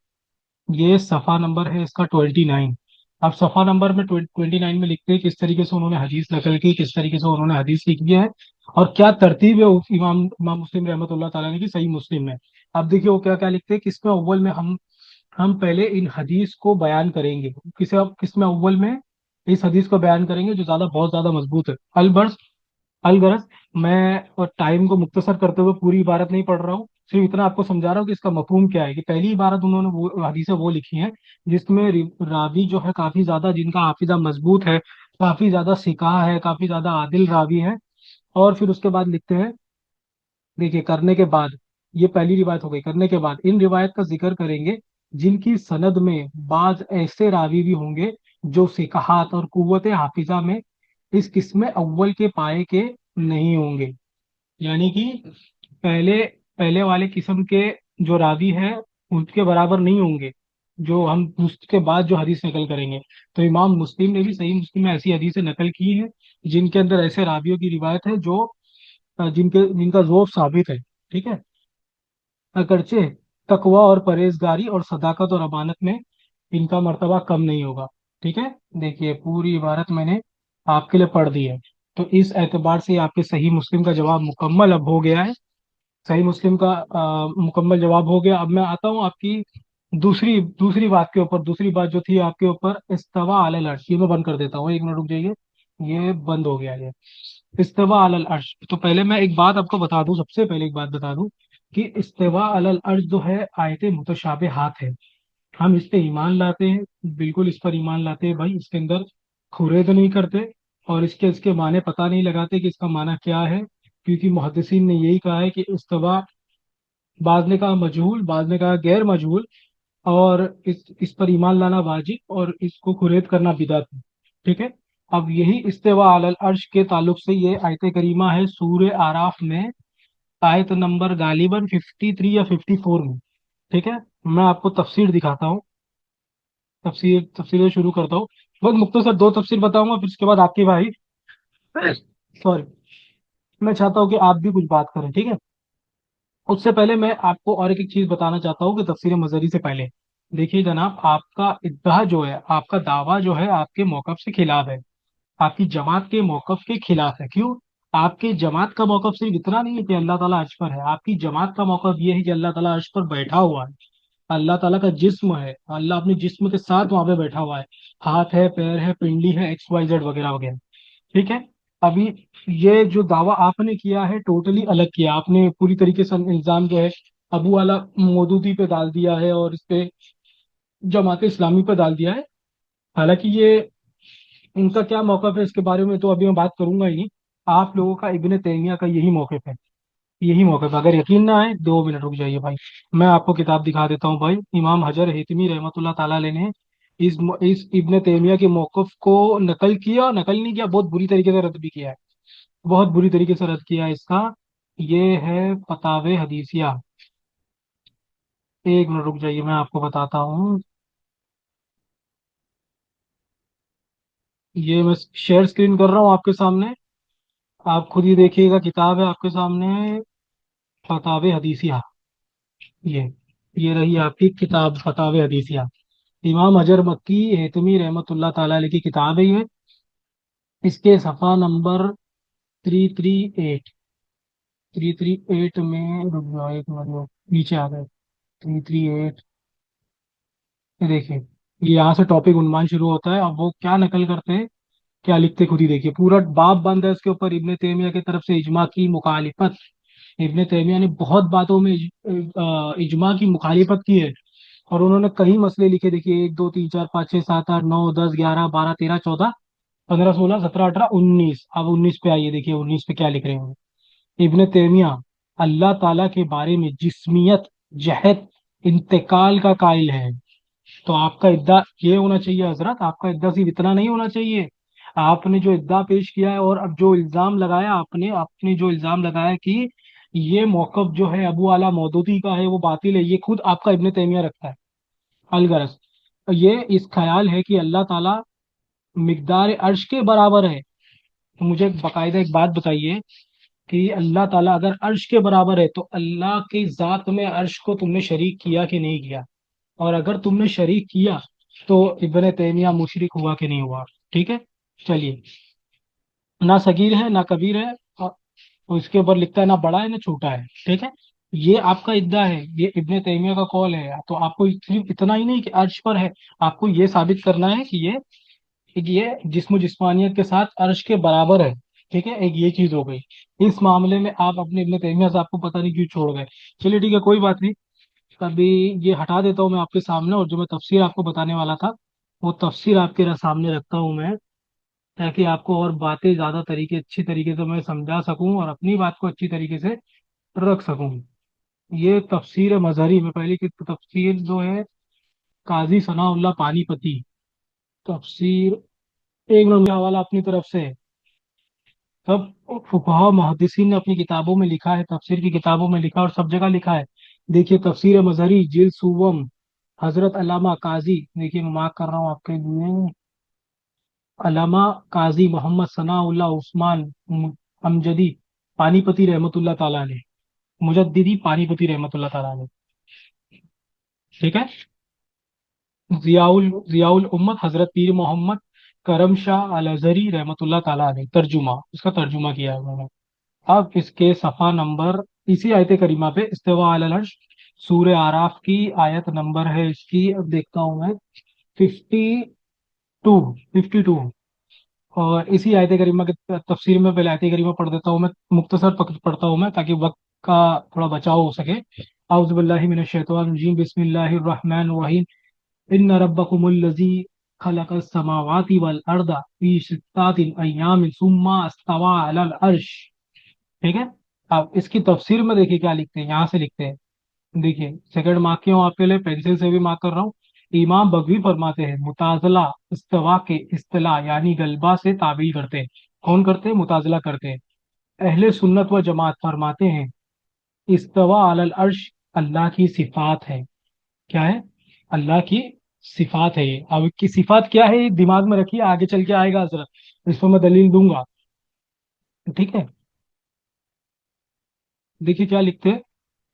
ये सफ़ा नंबर है इसका 29। अब सफ़ा नंबर में 29 में लिखते हैं किस तरीके से उन्होंने हदीस नकल की, किस तरीके से उन्होंने हदीस लिखी है, और क्या तरतीब है उस इमाम इमाम मुस्लिम रहमतुल्लाह ताला ने की सही मुस्लिम में। अब देखिए वो क्या क्या लिखते हैं, किसमें अव्वल में हम पहले इन हदीस को बयान करेंगे, किसमें अव्वल में इस हदीस को बयान करेंगे जो बहुत ज्यादा मजबूत है। अलगरज मैं और टाइम को मुख्तसर करते हुए पूरी इबारत नहीं पढ़ रहा हूँ, सिर्फ इतना आपको समझा रहा हूँ कि इसका मफहूम क्या है। कि पहली इबारत उन्होंने वो हदीसें वो लिखी हैं जिसमें रावी जो है काफी ज्यादा, जिनका हाफिजा मजबूत है, काफी ज्यादा सिका है, काफी ज्यादा आदिल रावी है। और फिर उसके बाद लिखते हैं, देखिए करने के बाद, ये पहली रिवायत हो गई, करने के बाद इन रिवायत का जिक्र करेंगे जिनकी सनद में बाज ऐसे रावी भी होंगे जो सिकाहात और कुव्वत हाफिजा में इस किस्म अव्वल के पाए के नहीं होंगे। यानी कि पहले पहले वाले किस्म के जो रावी हैं उनके बराबर नहीं होंगे जो हम उसके बाद जो हदीस नकल करेंगे। तो इमाम मुस्लिम ने भी सही मुस्लिम में ऐसी हदीसें नकल की हैं जिनके अंदर ऐसे रावियों की रिवायत है जो जिनका ज़ौक़ साबित है, ठीक है, अगरचे तकवा और परहेजगारी और सदाकत और अमानत में इनका मर्तबा कम नहीं होगा। ठीक है, देखिए पूरी इबारत मैंने आपके लिए पढ़ दी है। तो इस एतबार से आपके सही मुस्लिम का जवाब मुकम्मल अब हो गया है। सही मुस्लिम का मुकम्मल जवाब हो गया। अब मैं आता हूँ आपकी दूसरी दूसरी बात के ऊपर। दूसरी बात जो थी आपके ऊपर, इस्तवा अलल अर्श, ये मैं बंद कर देता हूँ, एक मिनट रुक जाइए, ये बंद हो गया ये। इस्तवा अलल अर्श, तो पहले मैं एक बात आपको बता दूं, सबसे पहले एक बात बता दूं कि इस्तवा अलल अर्श जो है आयत मुतशाबिहात है। हम इस पे ईमान लाते हैं, बिल्कुल इस पर ईमान लाते हैं भाई, इसके अंदर खुरेद नहीं करते और इसके इसके माने पता नहीं लगाते कि इसका माना क्या है, क्योंकि मुहद्दिसीन ने यही कहा है कि इस्तवा, बाद ने कहा मजहूल, बाद ने कहा गैर मजहूल, और इस पर ईमान लाना वाजिब और इसको खुरेद करना बिदअत है। ठीक है, अब यही इस्तिवा अलल अर्श के ताल्लुक से ये आयत करीमा है सूर्य आराफ में, आयत नंबर गालिबन 53 या 54 में। ठीक है, मैं आपको तफसीर दिखाता हूँ, तफसीर तफसीर से शुरू करता हूँ। बहुत मुख्तसर दो तफसीर बताऊंगा, फिर उसके बाद आपके भाई, सॉरी, मैं चाहता हूँ कि आप भी कुछ बात करें, ठीक है। उससे पहले मैं आपको और एक चीज बताना चाहता हूँ कि तफसीर मजहरी से पहले, देखिए जनाब, आपका इद्दा जो है, आपका दावा जो है आपके मौकफ से खिलाफ है, आपकी जमात के मौकफ के खिलाफ है। क्यों? आपके जमात का मौकफ सिर्फ इतना नहीं है कि अल्लाह ताला अर्श पर है, आपकी जमात का मौकफ ये है कि अल्लाह ताला अर्श पर बैठा हुआ है, अल्लाह ताला का जिस्म है, अल्लाह अपने जिस्म के साथ वहां पे बैठा हुआ है, हाथ है, पैर है, पिंडली है, XYZ वगैरह वगैरह। ठीक है, अभी ये जो दावा आपने किया है टोटली अलग किया आपने, पूरी तरीके से इल्जाम जो है अबू वाला मौदूदी पे डाल दिया है और इस पे जमात इस्लामी पे डाल दिया है। हालांकि ये इनका क्या मौकफ है इसके बारे में तो अभी मैं बात करूंगा ही नहीं। आप लोगों का इब्ने तैमिया का यही मौकफ है, यही मौकफ है। अगर यकीन ना आए, 2 मिनट रुक जाइए भाई, मैं आपको किताब दिखा देता हूँ भाई। इमाम हजर हैतमी रहमतुल्लाह ताला अलैह ने इस इब्ने तैमिया के मौकफ को नकल किया, नकल नहीं किया, बहुत बुरी तरीके से रद्द भी किया है, बहुत बुरी तरीके से रद्द किया है इसका। ये है फतावे हदीसिया, एक मिनट रुक जाइए मैं आपको बताता हूँ। ये मैं शेयर स्क्रीन कर रहा हूँ आपके सामने, आप खुद ही देखिएगा, किताब है आपके सामने, फतावे हदीसिया। ये ये रही आपकी किताब फतावे हदीसिया, इमाम अजर मक्की हैतमी रहमतुल्लाह ताला अलैह की किताब है ये। इसके सफ़ा नंबर 338, 338 में, रुक जाओ एक मिनट, नीचे आ गए, 338, ये देखिए, ये यहाँ से टॉपिक उन्वान शुरू होता है। अब वो क्या नकल करते हैं, क्या लिखते, खुद ही देखिए, पूरा बाब बंद है इसके ऊपर, इब्ने तैमिया की तरफ से इजमा की मुखालिफत। इब्ने तैमिया ने बहुत बातों में इजमा की मुखालिफत की है और उन्होंने कई मसले लिखे, देखिए 1 2 3 4 5 6 7 8 9 10 11 12 13 14 15 16 17 18 19। अब 19 पे आइए, देखिए 19 पे क्या लिख रहे हैं इब्ने तैमिया। अल्लाह ताला के बारे में जिस्मियत, जहद, इंतकाल का कायल है। तो आपका इद्दा ये होना चाहिए हजरत, आपका इद्दा सिर्फ इतना नहीं होना चाहिए। आपने जो इद्दा पेश किया है और अब जो इल्जाम लगाया आपने आपने जो इल्जाम लगाया कि ये मौकफ जो है अबू आला मौदूदी का है वो बातिल है, ये खुद आपका इब्ने तैमिया रखता है। अलगरज ये इस ख्याल है कि अल्लाह ताला मिकदार अर्श के बराबर है। तो मुझे बाकायदा एक बात बताइए कि अल्लाह ताला अगर अर्श के बराबर है तो अल्लाह की जात में अर्श को तुमने शरीक किया कि नहीं किया? और अगर तुमने शरीक किया तो इब्ने तैमिया मुशरिक हुआ कि नहीं हुआ? ठीक है, चलिए। ना सगीर है ना कबीर है, और इसके ऊपर लिखता है ना बड़ा है ना छोटा है। ठीक है, ये आपका इद्दा है, ये इब्ने तैमिया का कौल है। तो आपको सिर्फ इतना ही नहीं कि अर्श पर है, आपको ये साबित करना है कि ये जिस्म जिस्मानियत के साथ अर्श के बराबर है। ठीक है, एक ये चीज हो गई। इस मामले में आप अपने इब्ने तैमिया से आपको पता नहीं क्यों छोड़ गए। चलिए ठीक है, कोई बात नहीं। अभी ये हटा देता हूँ मैं आपके सामने, और जो मैं तफसीर आपको बताने वाला था वो तफसीर आपके सामने रखता हूँ मैं, ताकि आपको और बातें ज़्यादा अच्छी तरीके से मैं समझा सकूं और अपनी बात को अच्छी तरीके से रख सकूं। ये तफसीर मजहरी में पहले की तफसीर जो है काजी सनाउल्लाह पानीपती तफसीर, एक मिनट का हवाला अपनी तरफ से है। सब फुकहा मुहद्दिसीन ने अपनी किताबों में लिखा है, तफसीर की किताबों में लिखा और सब जगह लिखा है। देखिए तफसीर मजहरी जिल्द सुवम, हजरत अल्लामा काजी, देखिए मैं मार्क कर रहा हूँ आपके लिए, अल्लामा काजी मोहम्मद सनाउल्लाह उस्मान अमजदी पानीपती रहमतुल्लाह ताला अलैह, मुजद्दिदी पानीपती रहमतुल्लाह ताला अलैह। ठीक है, जियाउल उम्मत हजरत पीर मोहम्मद करम शाह अल अजहरी रहमतुल्लाह ताला अलैह, तर्जुमा, इसका तर्जुमा किया है उन्होंने। अब इसके सफा नंबर, इसी आयत करीमा पे इस्तिवा अलल अर्श, सूरह आराफ की आयत नंबर है इसकी, अब देखता हूँ मैं, 52, और इसी आयत करीमा के तफसीर में पहले आयत करीमा पढ़ देता हूँ मैं, मुख्तसर पढ़ता हूँ मैं ताकि वक्त का थोड़ा बचाव हो सके। औज़ु बिल्लाहि मिनश शैतानिर रजीम, बिस्मिल्लाहिर रहमानिर रहीम, इन्न रब्बकुमुल्लज़ी खलक़स समावाति वल अर्दा फी सित्ताति अय्यामिन सुम्मा इस्तवा अलल अर्श। ठीक है, अब इसकी तफसीर में देखिए क्या लिखते हैं, यहाँ से लिखते हैं। देखिए सेकंड मार्क किया हूँ आपके लिए, पेंसिल से भी मार्क कर रहा हूँ। इमाम बगवी फरमाते हैं मुताजला इस्तवा के इस्तला यानी गलबा से ताबीर करते हैं। कौन करते हैं? मुताजला करते हैं। अहले सुन्नत व जमात फरमाते हैं इस्तवा अलल अर्श अल्लाह की सिफात है। क्या है? अल्लाह की सिफात है। ये अब की सिफात क्या है ये दिमाग में रखिए, आगे चल के आएगा जरा, इस पर मैं दलील दूंगा। ठीक है, देखिए क्या लिखते हैं,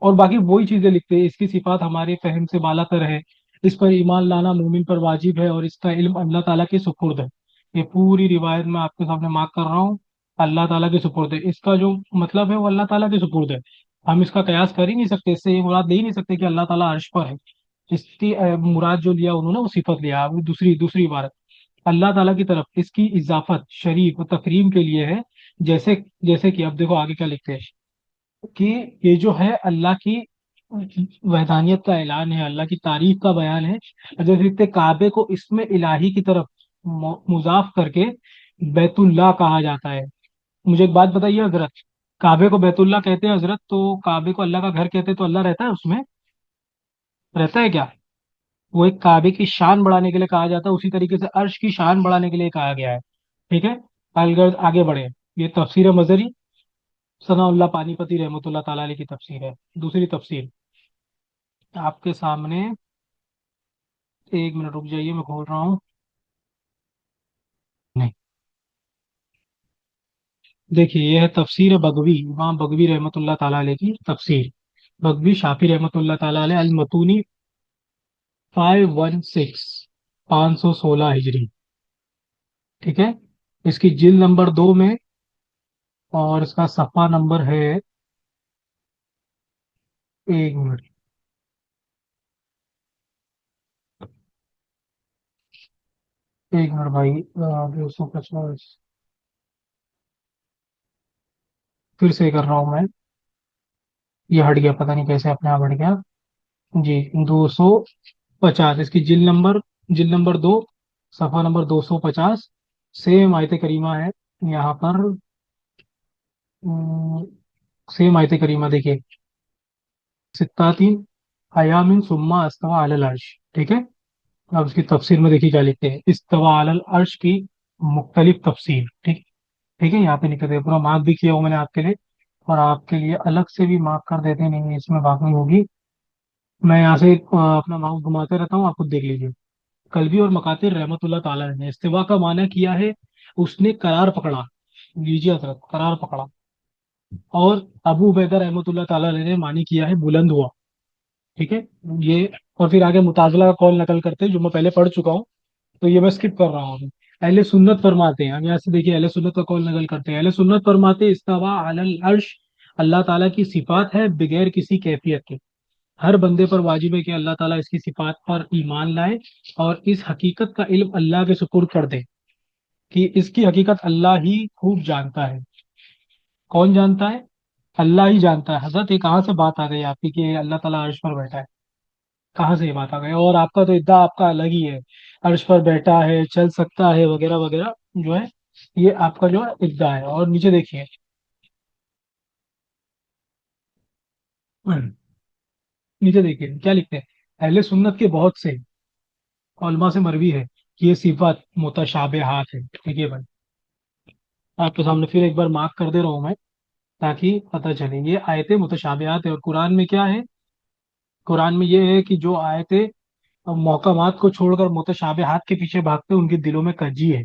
और बाकी वही चीजें लिखते हैं, इसकी सिफात हमारे फहम से बालातर है, इस पर ईमान लाना मोमिन पर वाजिब है, और इसका इल्म अल्लाह ताला के सुपुर्द है। ये पूरी रिवायत मैं आपके सामने मार्क कर रहा हूँ, अल्लाह ताला के सुपुर्द है। इसका जो मतलब है वो अल्लाह ताला के सुपुर्द है। हम इसका कयास कर ही नहीं सकते, इससे ये मुराद ले ही नहीं सकते कि अल्लाह ताला अर्श पर है। इसकी मुराद जो लिया उन्होंने वो सिफत लिया। अब दूसरी दूसरी इबारत, अल्लाह ताला की तरफ इसकी इजाफत शरीफ और तकरीम के लिए है। जैसे जैसे कि अब देखो आगे क्या लिखते हैं कि ये जो है अल्लाह की वहदानियत का ऐलान है, अल्लाह की तारीफ का बयान है। जैसे लिखते हैं, काबे को इसमें इलाही की तरफ मुजाफ करके बैतुल्लाह कहा जाता है। मुझे एक बात बताइए हजरत, काबे को बैतुल्लाह कहते हैं हजरत, तो काबे को अल्लाह का घर कहते हैं, तो अल्लाह रहता है उसमें? रहता है क्या? वो एक काबे की शान बढ़ाने के लिए कहा जाता है, उसी तरीके से अर्श की शान बढ़ाने के लिए कहा गया है। ठीक है, अलगर्ज आगे बढ़े। ये तफसीर मजरी सनाउल्लाह पानीपती रहमतुल्लाह ताला अलैह की तफसीर है। दूसरी तफसीर आपके सामने, एक मिनट रुक जाइए मैं खोल रहा हूँ। नहीं, देखिए ये है तफसीर बगवी, इमाम बगवी रहमतुल्लाह ताला अलैह की तफसीर। बगवी शाफी रहमतुल्लाह ताला अलैह, अल मतूनी 516, 516 हिजरी। ठीक है, इसकी जिल्द नंबर 2 में, और इसका सफ़ा नंबर है, एक मिनट, एक मिनट भाई, 250, फिर से कर रहा हूँ मैं, ये हट गया, पता नहीं कैसे अपने आप हट गया। जी, 250, इसकी जिल नंबर 2, सफा नंबर 250, सेम आयत करीमा है यहाँ पर। सेम आयत करीमा देखिए, सित्तातीन अयामिन सुम्मा अस्तवा अलल अर्श। ठीक है, अब उसकी तफसीर में देखिए क्या लिखते हैं, इस्तवा अलल अर्श की मुख्तलिफ तफसीर। ठीक, ठीक है, यहाँ पे लिख देते, पूरा मार्क भी किया हूँ मैंने आपके लिए, और आपके लिए अलग से भी मार्क कर देते हैं, नहीं इसमें बात नहीं होगी। मैं यहाँ से अपना माउस घुमाते रहता हूँ, आप खुद देख लीजिए। कल्बी और मकातिर रहमतुल्लाह ताला ने इस्तिवा का माना किया है उसने करार पकड़ा, लीजिए हजरत, करार पकड़ा। और अबू उबैदा रहमतुल्लाह ताला ने मानी किया है बुलंद हुआ। ठीक है, ये, और फिर आगे मुताजला का कौल नकल करते हैं जो मैं पहले पढ़ चुका हूँ, तो ये मैं स्किप कर रहा हूँ अभी। अहले सुन्नत फरमाते हैं, हम यहाँ से देखिए अहले सुन्नत का कौल नकल करते हैं। अहले सुन्नत फरमाते हैं इस्तावा अलल अर्श अल्लाह ताला की सिफात है बगैर किसी कैफियत के। हर बंदे पर वाजिब है कि अल्लाह ताला इसकी सिफात पर ईमान लाए और इस हकीकत का इल्म अल्लाह के सुपुर्द कर दे कि इसकी हकीकत अल्लाह ही खूब जानता है। कौन जानता है? अल्लाह ही जानता है। हजरत ये कहाँ से बात आ गई आपकी कि अल्लाह ताला अर्श पर बैठा है? कहाँ से ये बात आ गई? और आपका तो इद्दा आपका अलग ही है, अर्श पर बैठा है, चल सकता है, वगैरह वगैरह जो है, ये आपका जो है इद्दा है। और नीचे देखिए, नीचे देखिए क्या लिखते हैं, अहले सुन्नत के बहुत से उलमा से मरवी है कि ये सिफात मुतशाबिहात है। ठीक है भाई, आपके सामने फिर एक बार मार्क कर दे रहा हूँ मैं, ताकि पता चले ये आयतें मुतशाबिहात है। और कुरान में क्या है? कुरान में ये है कि जो आयतें मोहकमात को छोड़कर मुतशाबिहात के पीछे भागते हैं उनके दिलों में कजी है।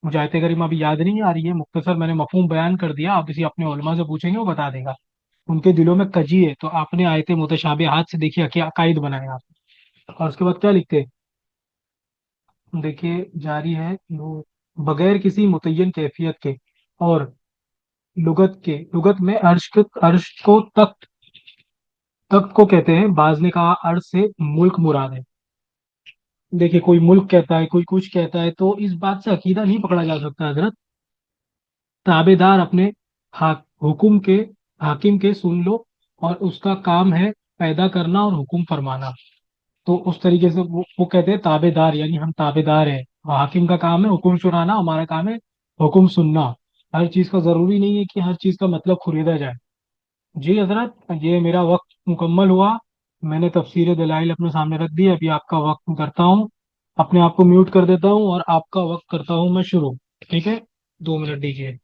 मुझे आयत करीमा अभी याद नहीं आ रही है, मुख्तसर मैंने मफहूम बयान कर दिया, आप इसी अपने उलमा से पूछेंगे वो बता देगा। उनके दिलों में कजी है, तो आपने आयत मुतशाबिहात से देखिए क्या अकायद बनाए आप। और उसके बाद क्या लिखते हैं, देखिए जारी है वो, बगैर किसी मुतय्यन कैफियत के। और लुगत में अर्श को तख्त, तख्त को कहते हैं। बाज ने कहा अर्श से मुल्क मुराद है। देखिए कोई मुल्क कहता है, कोई कुछ कहता है, तो इस बात से अकीदा नहीं पकड़ा जा सकता हजरत। ताबेदार अपने हुकुम के, हाकिम के सुन लो, और उसका काम है पैदा करना और हुकुम फरमाना। तो उस तरीके से वो कहते हैं ताबेदार, यानी हम ताबेदार हैं, हाकिम का काम है हुकुम सुनाना, हमारा काम है हुकुम सुनना। हर चीज का जरूरी नहीं है कि हर चीज का मतलब खरीदा जाए। जी हजरत, ये मेरा वक्त मुकम्मल हुआ, मैंने तफसीर दलाइल अपने सामने रख दी। अभी आपका वक्त करता हूँ, अपने आप को म्यूट कर देता हूँ और आपका वक्त करता हूँ मैं शुरू। ठीक है, 2 मिनट दीजिए।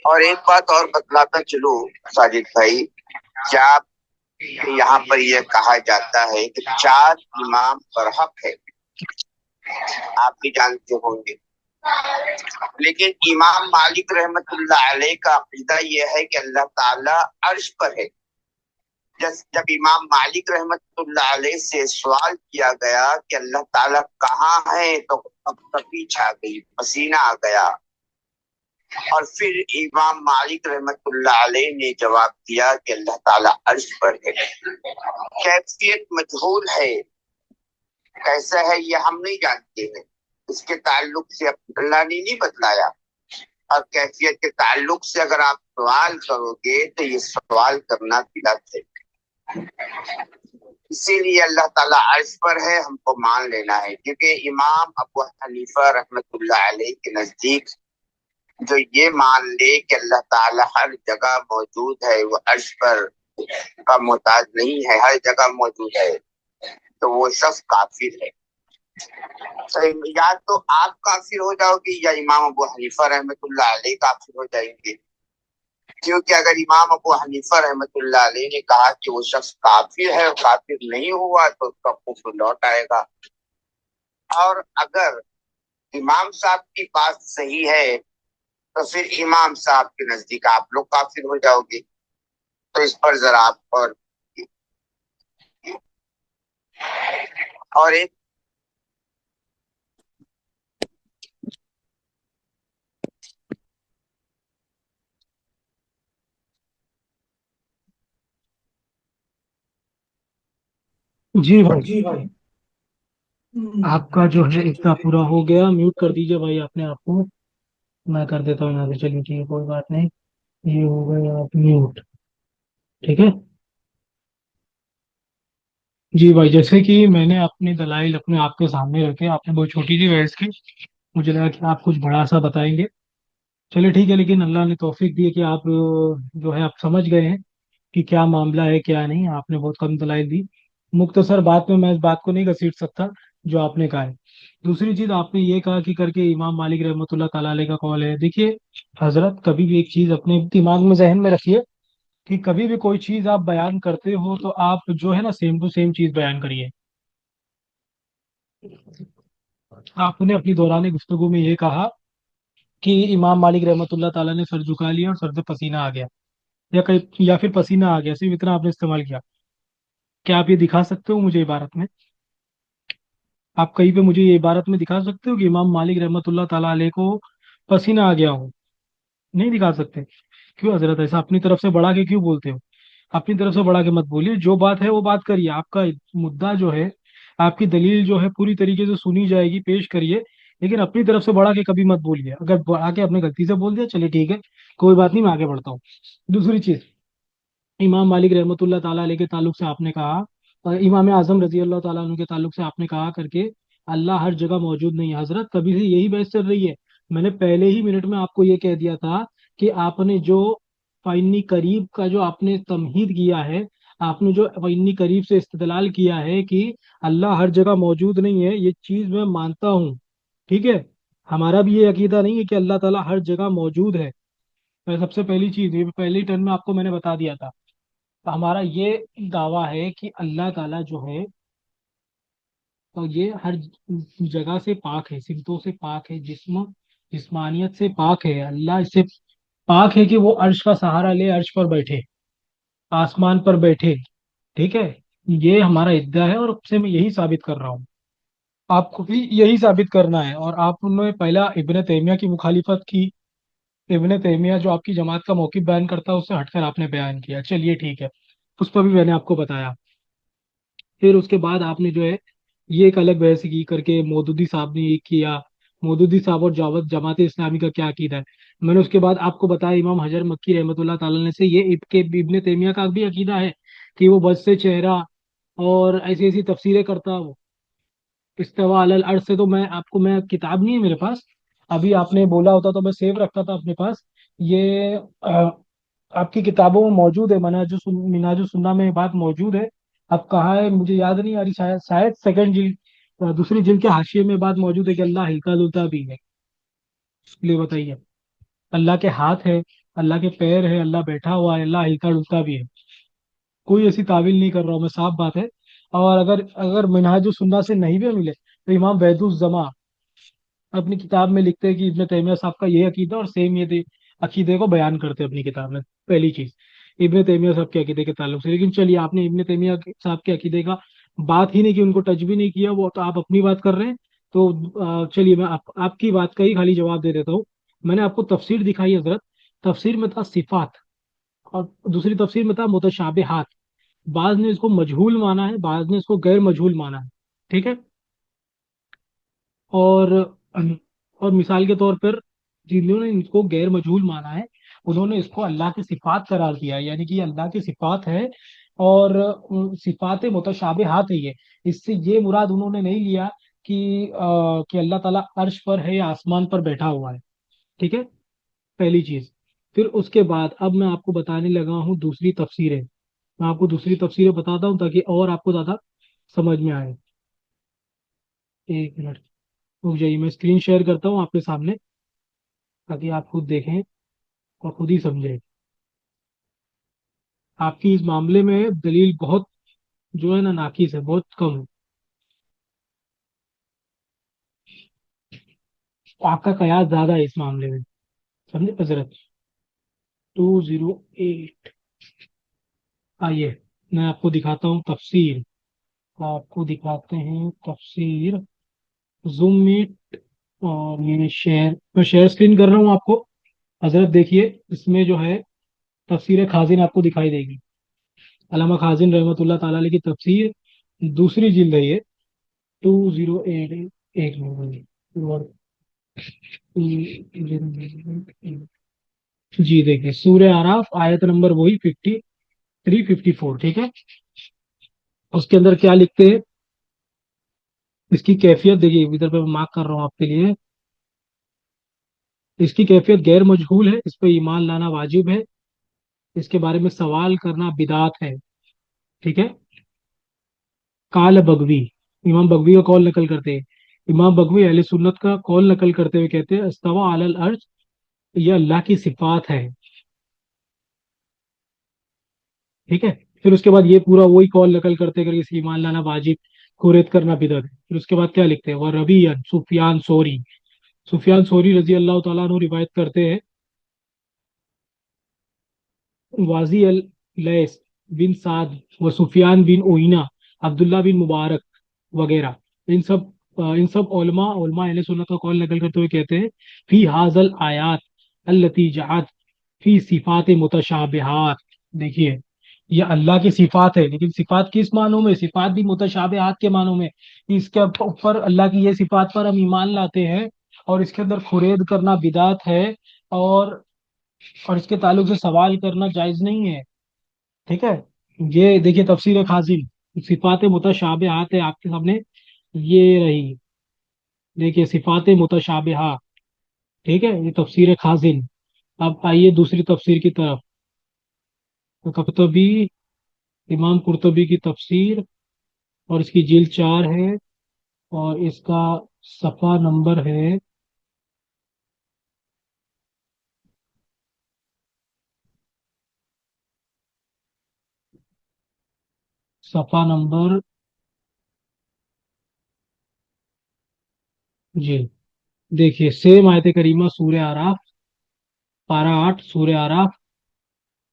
और एक बात और बतलाता चलो साजिद भाई, क्या यहाँ पर यह कहा जाता है कि 4 इमाम बरहक है, आप भी जानते होंगे। लेकिन इमाम मालिक रहमतुल्लाह अलैह का अकीदा यह है कि अल्लाह ताला अर्श पर है। जब इमाम मालिक रहमतुल्लाह अलैह से सवाल किया गया कि अल्लाह ताला कहाँ है, तो कपी छा गई, पसीना आ गया। और फिर इमाम मालिक रहमतुल्लाह अलैह ने जवाब दिया कि अल्लाह ताला अर्श पर है। कैफियत मजहूल है, कैसा है ये हम नहीं जानते हैं, इसके ताल्लुक से अल्लाह ने नहीं बतलाया। और कैफियत के ताल्लुक से अगर आप सवाल करोगे तो ये सवाल करना गलत है। इसीलिए अल्लाह ताला अर्श पर है, हमको मान लेना है। क्योंकि इमाम अबू हनीफा रहमतुल्लाह अलैह के नजदीक जो ये मान ले कि अल्लाह ताला हर जगह मौजूद है, वो अर्श पर का मोहताज नहीं है, हर जगह मौजूद है, तो वो शख्स काफिर है। तो या तो आप काफिर हो जाओगे या इमाम अबू हनीफा रहमतुल्लाह अलैह काफिर हो जाएंगे। क्योंकि अगर इमाम अबू हनीफा रहमतुल्लाह अलैह ने कहा कि वो शख्स काफिर है और काफिर नहीं हुआ तो उसका कुफ्र लौट आएगा। और अगर इमाम साहब की बात सही है तो फिर इमाम साहब के नजदीक आप लोग काफिर हो जाओगे। तो इस पर जरा आप और एक जी भाई, जी भाई, आपका जो है इतना पूरा हो गया, म्यूट कर दीजिए भाई अपने आप को, मैं कर देता हूँ यहाँ से। चलिए ठीक है, कोई बात नहीं, ये हो गया आप म्यूट। ठीक है जी भाई, जैसे कि मैंने अपनी दलाइल अपने आपके सामने रखे, आपने बहुत छोटी सी बहस की, मुझे लगा कि आप कुछ बड़ा सा बताएंगे। चलिए ठीक है, लेकिन अल्लाह ने तौफीक दी है कि आप जो है आप समझ गए हैं कि क्या मामला है क्या नहीं। आपने बहुत कम दलाइल दी। मुख्तसर बात में मैं इस बात को नहीं घसीट सकता जो आपने कहा है। दूसरी चीज आपने ये कहा कि करके इमाम मालिक रहमतुल्लाह ताला अलैह का कौल है। देखिए हजरत, कभी भी एक चीज अपने दिमाग में जहन में रखिए कि कभी भी कोई चीज आप बयान करते हो तो आप जो है ना सेम टू सेम चीज बयान करिए। आपने अपनी दौरान गुफ्तगू में ये कहा कि इमाम मालिक रहमतुल्लाह ताला ने सर झुका लिया और सर से पसीना आ गया, या कहीं या फिर पसीना आ गया, सिर्फ इतना आपने इस्तेमाल किया। क्या आप ये दिखा सकते हो मुझे इबारत में? आप कहीं पे मुझे ये इबारत में दिखा सकते हो कि इमाम मालिक रहमतुल्लाह ताला अलैह को पसीना आ गया हो? नहीं दिखा सकते। क्यों हजरत, ऐसा अपनी तरफ से बढ़ा के क्यों बोलते हो? अपनी तरफ से बढ़ा के मत बोलिए, जो बात है वो बात करिए। आपका मुद्दा जो है, आपकी दलील जो है पूरी तरीके से सुनी जाएगी, पेश करिए। लेकिन अपनी तरफ से बढ़ा के कभी मत बोलिए। अगर बढ़ा के अपने गलती से बोल दिया, चलिए ठीक है, कोई बात नहीं, मैं आगे बढ़ता हूँ। दूसरी चीज, इमाम मालिक रहमतुल्लाह ताला अलैह के ताल्लुक से आपने कहा, और इमाम आजम रजी अल्लाह ताला अन्हु के ताल्लुक से आपने कहा करके अल्लाह हर जगह मौजूद नहीं है। हजरत, तभी से यही बहस चल रही है। मैंने पहले ही मिनट में आपको ये कह दिया था कि आपने जो फाइनी करीब का जो आपने तमहीद किया है, आपने जो फाइनी करीब से इस्तेदलाल किया है कि अल्लाह हर जगह मौजूद नहीं है, ये चीज मैं मानता हूँ। ठीक है, हमारा भी ये अकीदा नहीं है कि अल्लाह ताला हर जगह मौजूद है। मैं सबसे पहली चीज ये पहली टर्न में आपको मैंने बता दिया था। तो हमारा ये दावा है कि अल्लाह ताला जो है, तो ये हर जगह से पाक है, सिमतों से पाक है, जिस्मानियत से पाक है। अल्लाह इससे पाक है कि वो अर्श का सहारा ले, अर्श पर बैठे, आसमान पर बैठे। ठीक है, ये हमारा इद्दा है और उससे मैं यही साबित कर रहा हूँ। आपको भी यही साबित करना है। और आपने पहला इब्ने तैमिया की मुखालिफत की। इब्ने तैमिया जो आपकी जमात का मौक़िफ़ बयान करता है, उससे हटकर आपने बयान किया। चलिए ठीक है, उस पर भी मैंने आपको बताया। फिर उसके बाद आपने जो है ये एक अलग बहस की करके मौदूदी साहब ने ये किया। मौदूदी साहब और जावत जमात इस्लामी का क्या अकीदा है, मैंने उसके बाद आपको बताया। इमाम हजर मक्की रहमतुल्लाह ताला ने से ये इब्ने तैमिया का भी अकीदा है कि वो बस से चेहरा और ऐसी ऐसी तफसीरें करता वो। इस्तिवा अलल अर्श से तो मैं किताब नहीं है मेरे पास। अभी आपने बोला होता तो मैं सेव रखता था अपने पास। ये आपकी किताबों में मौजूद है, मिनाजुस सुन्ना में ये बात मौजूद है। अब कहाँ है मुझे याद नहीं आ रही, शायद शायद सेकंड जिल्द, दूसरी जिल्द के हाशिए में बात मौजूद है कि अल्लाह हिलता डुलता भी है। इसलिए बताइए, अल्लाह के हाथ है, अल्लाह के पैर है, अल्लाह बैठा हुआ है, अल्लाह हिलता डुलता भी है। कोई ऐसी तावील नहीं कर रहा हूँ मैं, साफ बात है। और अगर अगर मिनहाजुस सुन्ना से नहीं भी मिले तो इमाम बैदुज़्ज़मा अपनी किताब में लिखते हैं कि इब्ने तैमिया साहब का ये अकीदा, और सेम अकीदे को बयान करते हैं अपनी किताब में। पहली चीज, इब्ने तैमिया साहब के अकीदे के ताल्लुक से। लेकिन चलिए, आपने इब्ने तैमिया साहब के अकीदे का बात ही नहीं की, उनको टच भी नहीं किया, वो तो आप अपनी बात कर रहे हैं। तो चलिए मैं आपकी बात का ही खाली जवाब दे देता हूँ। मैंने आपको तफसीर दिखाई हजरत। तफसीर में था सिफात, और दूसरी तफसीर में था मुतशाबिहात। बाज ने इसको मजहूल माना है, बाज ने इसको गैर मजहूल माना है। ठीक है। और और मिसाल के तौर पर जिन्होंने इसको गैर मजहूल माना है, उन्होंने इसको अल्लाह की सिफात करार दिया है, यानी कि ये अल्लाह की सिफात है। और सिफात मुतशाबिहात है ये। इससे ये मुराद उन्होंने नहीं लिया कि अल्लाह ताला अर्श पर है या आसमान पर बैठा हुआ है। ठीक है, पहली चीज। फिर उसके बाद अब मैं आपको बताने लगा हूँ दूसरी तफसीरें। मैं आपको दूसरी तफसीरें बताता हूँ ताकि और आपको ज्यादा समझ में आए। एक मिनट रुक जाइए, मैं स्क्रीन शेयर करता हूँ आपके सामने ताकि आप खुद देखें और खुद ही समझें। आपकी इस मामले में दलील बहुत जो है ना नाकिस है, बहुत कम है। आपका कयास ज्यादा है इस मामले में, समझे हजरत? 208। आइए मैं आपको दिखाता हूँ तफसीर। आपको दिखाते हैं तफसीर, जूम मीट। और ये शेयर, मैं शेयर स्क्रीन कर रहा हूँ आपको। हजरत देखिए, इसमें जो है तफसीर खाजिन आपको दिखाई देगी। अल्लामा खाजिन रहमतुल्लाह ताला अलैह की तफसीर, दूसरी जिल्द है ये। 208। एक मिनट, जी देखिए, सूर्य आराफ आयत नंबर वही 53 54। ठीक है, उसके अंदर क्या लिखते हैं, इसकी कैफियत देखिए, इधर पे मैं मार्क कर रहा हूँ आपके लिए। اس کی کیفیت غیر مجہول ہے، اس پہ ایمان لانا واجب ہے، اس کے بارے میں سوال کرنا بدعت ہے. ٹھیک ہے. کال بغوی، امام بغوی کا قول نقل کرتے ہیں. امام بغوی اہل سنت کا قول نقل کرتے ہوئے کہتے ہیں استوا علی العرش، یہ اللہ کی صفات ہے. ٹھیک ہے. پھر اس کے بعد یہ پورا وہی قول نقل کرتے کہ اس ایمان لانا واجب، کوریت کرنا بدعت ہے. پھر اس کے بعد کیا لکھتے ہیں وہ ربی سفیان سوری، سفیان سوری رضی اللہ تعالیٰ عنہ روایت کرتے ہیں واضی اللیث بن سعد و سفیان بن اوینا، عبداللہ بن مبارک وغیرہ، ان سب علماء اہل سنت کا قول نقل کرتے ہوئے کہتے ہیں فی حاضل آیات التی جعت فی صفات متشابہات. دیکھیے یہ اللہ کی صفات ہے، لیکن صفات کس معنوں میں؟ صفات بھی متشابہات کے معنوں میں. اس کے اوپر اللہ کی یہ صفات پر ہم ایمان لاتے ہیں اور اس کے اندر خرید کرنا بدعت ہے، اور اس کے تعلق سے سوال کرنا جائز نہیں ہے. ٹھیک ہے. یہ دیکھیے تفسیر خازن، صفات متشابہات ہے آپ کے سامنے، یہ رہی. دیکھیے صفات متشابہہ. ٹھیک ہے، یہ تفسیر خازن. اب آئیے دوسری تفسیر کی طرف. تو قرطبی، امام قرطبی کی تفسیر، اور اس کی جلد 4 ہے، اور اس کا صفحہ نمبر ہے صفحہ نمبر جی دیکھیے سیم آیت کریمہ سورہ آراف، پارہ 8 سورہ آراف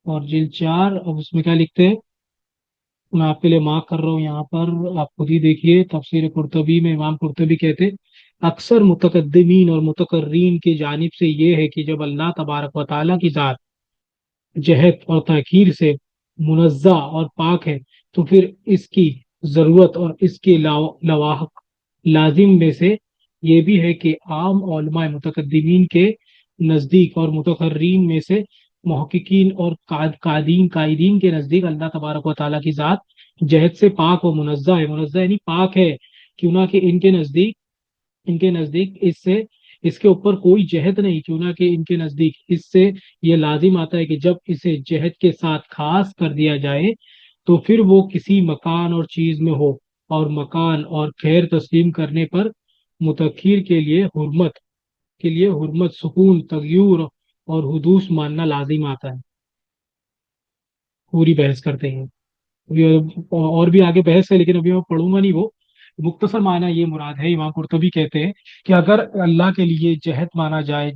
اور جلد 4. اب اس میں کیا لکھتے ہیں، میں آپ کے لیے مارک کر رہا ہوں یہاں پر، آپ خود ہی دیکھیے. تفسیر قرطبی میں امام قرطبی کہتے ہیں اکثر متقدمین اور متقرین کی جانب سے یہ ہے کہ جب اللہ تبارک و تعالیٰ کی ذات جہت اور تاخیر سے منزہ اور پاک ہے، تو پھر اس کی ضرورت اور اس کے لواحق لازم میں سے یہ بھی ہے کہ عام علماء متقدمین کے نزدیک اور متقررین میں سے محققین اور قائدین کے نزدیک اللہ تبارک و تعالیٰ کی ذات جہت سے پاک و منزہ ہے. منزہ یعنی پاک ہے، کیوں نہ کہ ان کے نزدیک اس کے اوپر کوئی جہت نہیں، کیوں نہ کہ ان کے نزدیک اس سے یہ لازم آتا ہے کہ جب اسے جہت کے ساتھ خاص کر دیا جائے تو پھر وہ کسی مکان اور چیز میں ہو، اور مکان اور خیر تسلیم کرنے پر متخیر کے لیے حرمت سکون تغیر اور حدوث ماننا لازم آتا ہے. پوری بحث کرتے ہیں اور بھی آگے بحث ہے، لیکن ابھی میں پڑھوں گا نہیں. وہ مختصر معنی یہ مراد ہے، امام قرطبی کہتے ہیں کہ اگر اللہ کے لیے جہت مانا جائے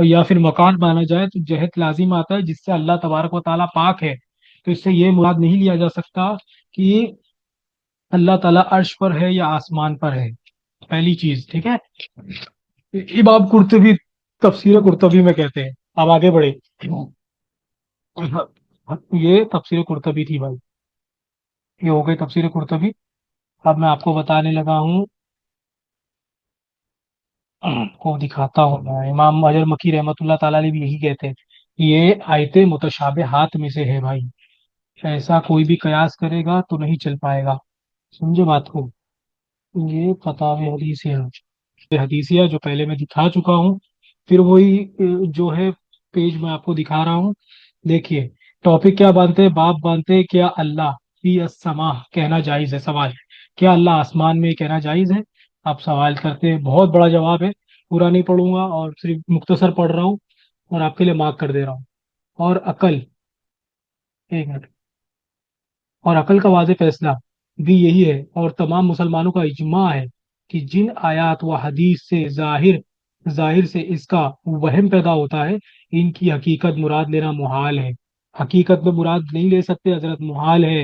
یا پھر مکان مانا جائے تو جہت لازم آتا ہے جس سے اللہ تبارک و تعالیٰ پاک ہے. تو اس سے یہ مراد نہیں لیا جا سکتا کہ اللہ تعالیٰ عرش پر ہے یا آسمان پر ہے، پہلی چیز. ٹھیک ہے. امام قرطبی تفسیر قرطبی میں کہتے ہیں. اب آگے بڑھے. یہ تفسیر قرطبی تھی بھائی، یہ ہو گئی تفسیر قرطبی. اب میں آپ کو بتانے لگا ہوں، کو دکھاتا ہوں میں. امام اجر مکی رحمۃ اللہ تعالیٰ علیہ بھی یہی کہتے ہیں، یہ آیت متشابہات میں سے ہے بھائی. ایسا کوئی بھی قیاس کرے گا تو نہیں چل پائے گا، سمجھے بات کو. یہ فتاوی حدیثیہ جو پہلے میں دکھا چکا ہوں، پھر وہی جو ہے پیج میں آپ کو دکھا رہا ہوں. دیکھیے ٹاپک کیا باندھتے ہیں، باب باندھتے ہیں کیا اللہ فی السماء کہنا جائز ہے. سوال، کیا اللہ آسمان میں کہنا جائز ہے؟ آپ سوال کرتے ہیں، بہت بڑا جواب ہے. پورا نہیں پڑھوں گا اور صرف مختصر پڑھ رہا ہوں اور آپ کے لیے مارک کر دے رہا ہوں. اور عقل، ایک منٹ، اور عقل کا واضح فیصلہ بھی یہی ہے اور تمام مسلمانوں کا اجماع ہے کہ جن آیات و حدیث سے ظاہر سے اس کا وہم پیدا ہوتا ہے، ان کی حقیقت مراد لینا محال ہے. حقیقت میں مراد نہیں لے سکتے حضرت، محال ہے.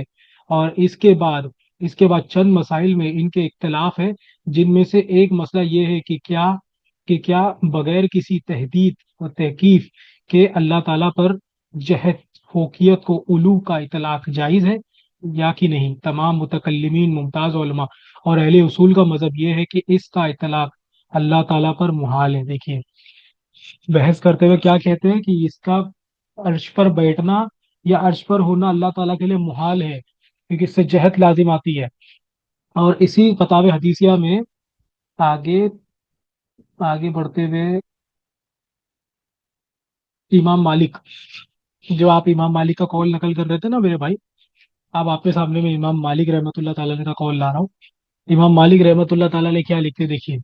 اور اس کے بعد چند مسائل میں ان کے اختلاف ہے، جن میں سے ایک مسئلہ یہ ہے کہ کیا بغیر کسی تحدید و تحقیق کے اللہ تعالیٰ پر جہت فوقیت کو علو کا اطلاق جائز ہے یا کہ نہیں. تمام متکلمین ممتاز علماء اور اہل اصول کا مذہب یہ ہے کہ اس کا اطلاق اللہ تعالیٰ پر محال ہے. دیکھیے بحث کرتے ہوئے کیا کہتے ہیں کہ اس کا عرش پر بیٹھنا یا عرش پر ہونا اللہ تعالیٰ کے لیے محال ہے، کیونکہ اس سے جہت لازم آتی ہے. اور اسی فتاوی حدیثیہ میں آگے آگے بڑھتے ہوئے इमाम मालिक, जो आप इमाम मालिक का कॉल नकल कर रहे थे ना मेरे भाई, अब आपके सामने मैं इमाम मालिक रहमतुल्लाह ताला का कॉल ला रहा हूँ। इमाम मालिक रहमतुल्लाह ताला ने क्या लिखते देखिए।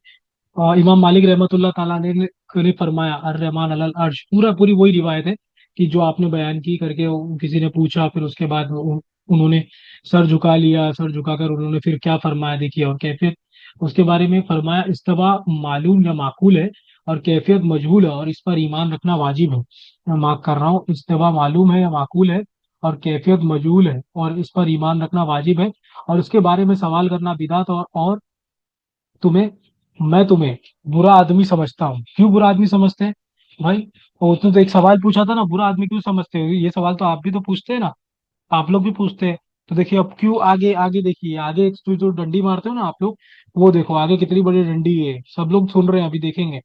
इमाम मालिक रहमतुल्लाह ताला ने फरमाया अर रहमान अलल अर्श, पूरा पूरी वही रिवायत है कि जो आपने बयान की करके किसी ने पूछा, फिर उसके बाद उन्होंने सर झुका लिया, सर झुकाकर उन्होंने फिर क्या फरमाया देखिए, और कैफियत उसके बारे में फरमाया इस्तवा मालूम या माकूल है, और कैफियत मजहूल है, और इस पर ईमान रखना वाजिब है। मैं मार्क कर रहा हूँ, इस्तवा मालूम है या माकूल है, और कैफियत मजहूल है, और इस पर ईमान रखना वाजिब है, और उसके बारे में सवाल करना बिदात, और तुम्हें मैं तुम्हें बुरा आदमी समझता हूँ। क्यों बुरा आदमी समझते हैं भाई? और उसने तो एक सवाल पूछा था ना, बुरा आदमी क्यों समझते हो, ये सवाल तो आप भी तो पूछते हैं ना, आप लोग भी पूछते हैं। तो देखिए अब क्यों, आगे आगे देखिए, आगे जो डंडी मारते हो ना आप लोग, वो देखो आगे कितनी बड़ी डंडी है, सब लोग सुन रहे हैं, अभी देखेंगे।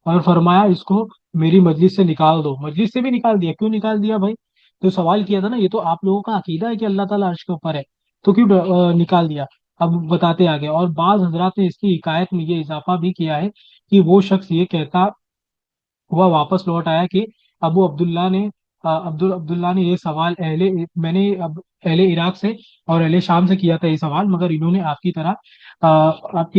और फरमाया इसको मेरी मजलिस से निकाल दो। मजलिस से भी निकाल दिया, क्यों निकाल दिया भाई? तो सवाल किया था ना, ये तो आप लोगों का अकीदा है कि अल्लाह ताला अर्श के ऊपर है, तो क्यों निकाल दिया? अब बताते आगे, और बाज हजरात ने इसकी हिकायत में ये इजाफा भी किया है कि वो शख्स ये कहता हुआ वापस लौट आया कि अबू अब्दुल्ला ने अब्दुल्ला ने ये सवाल अहले इराक से और अहले शाम से किया था ये सवाल, मगर इन्होंने आपकी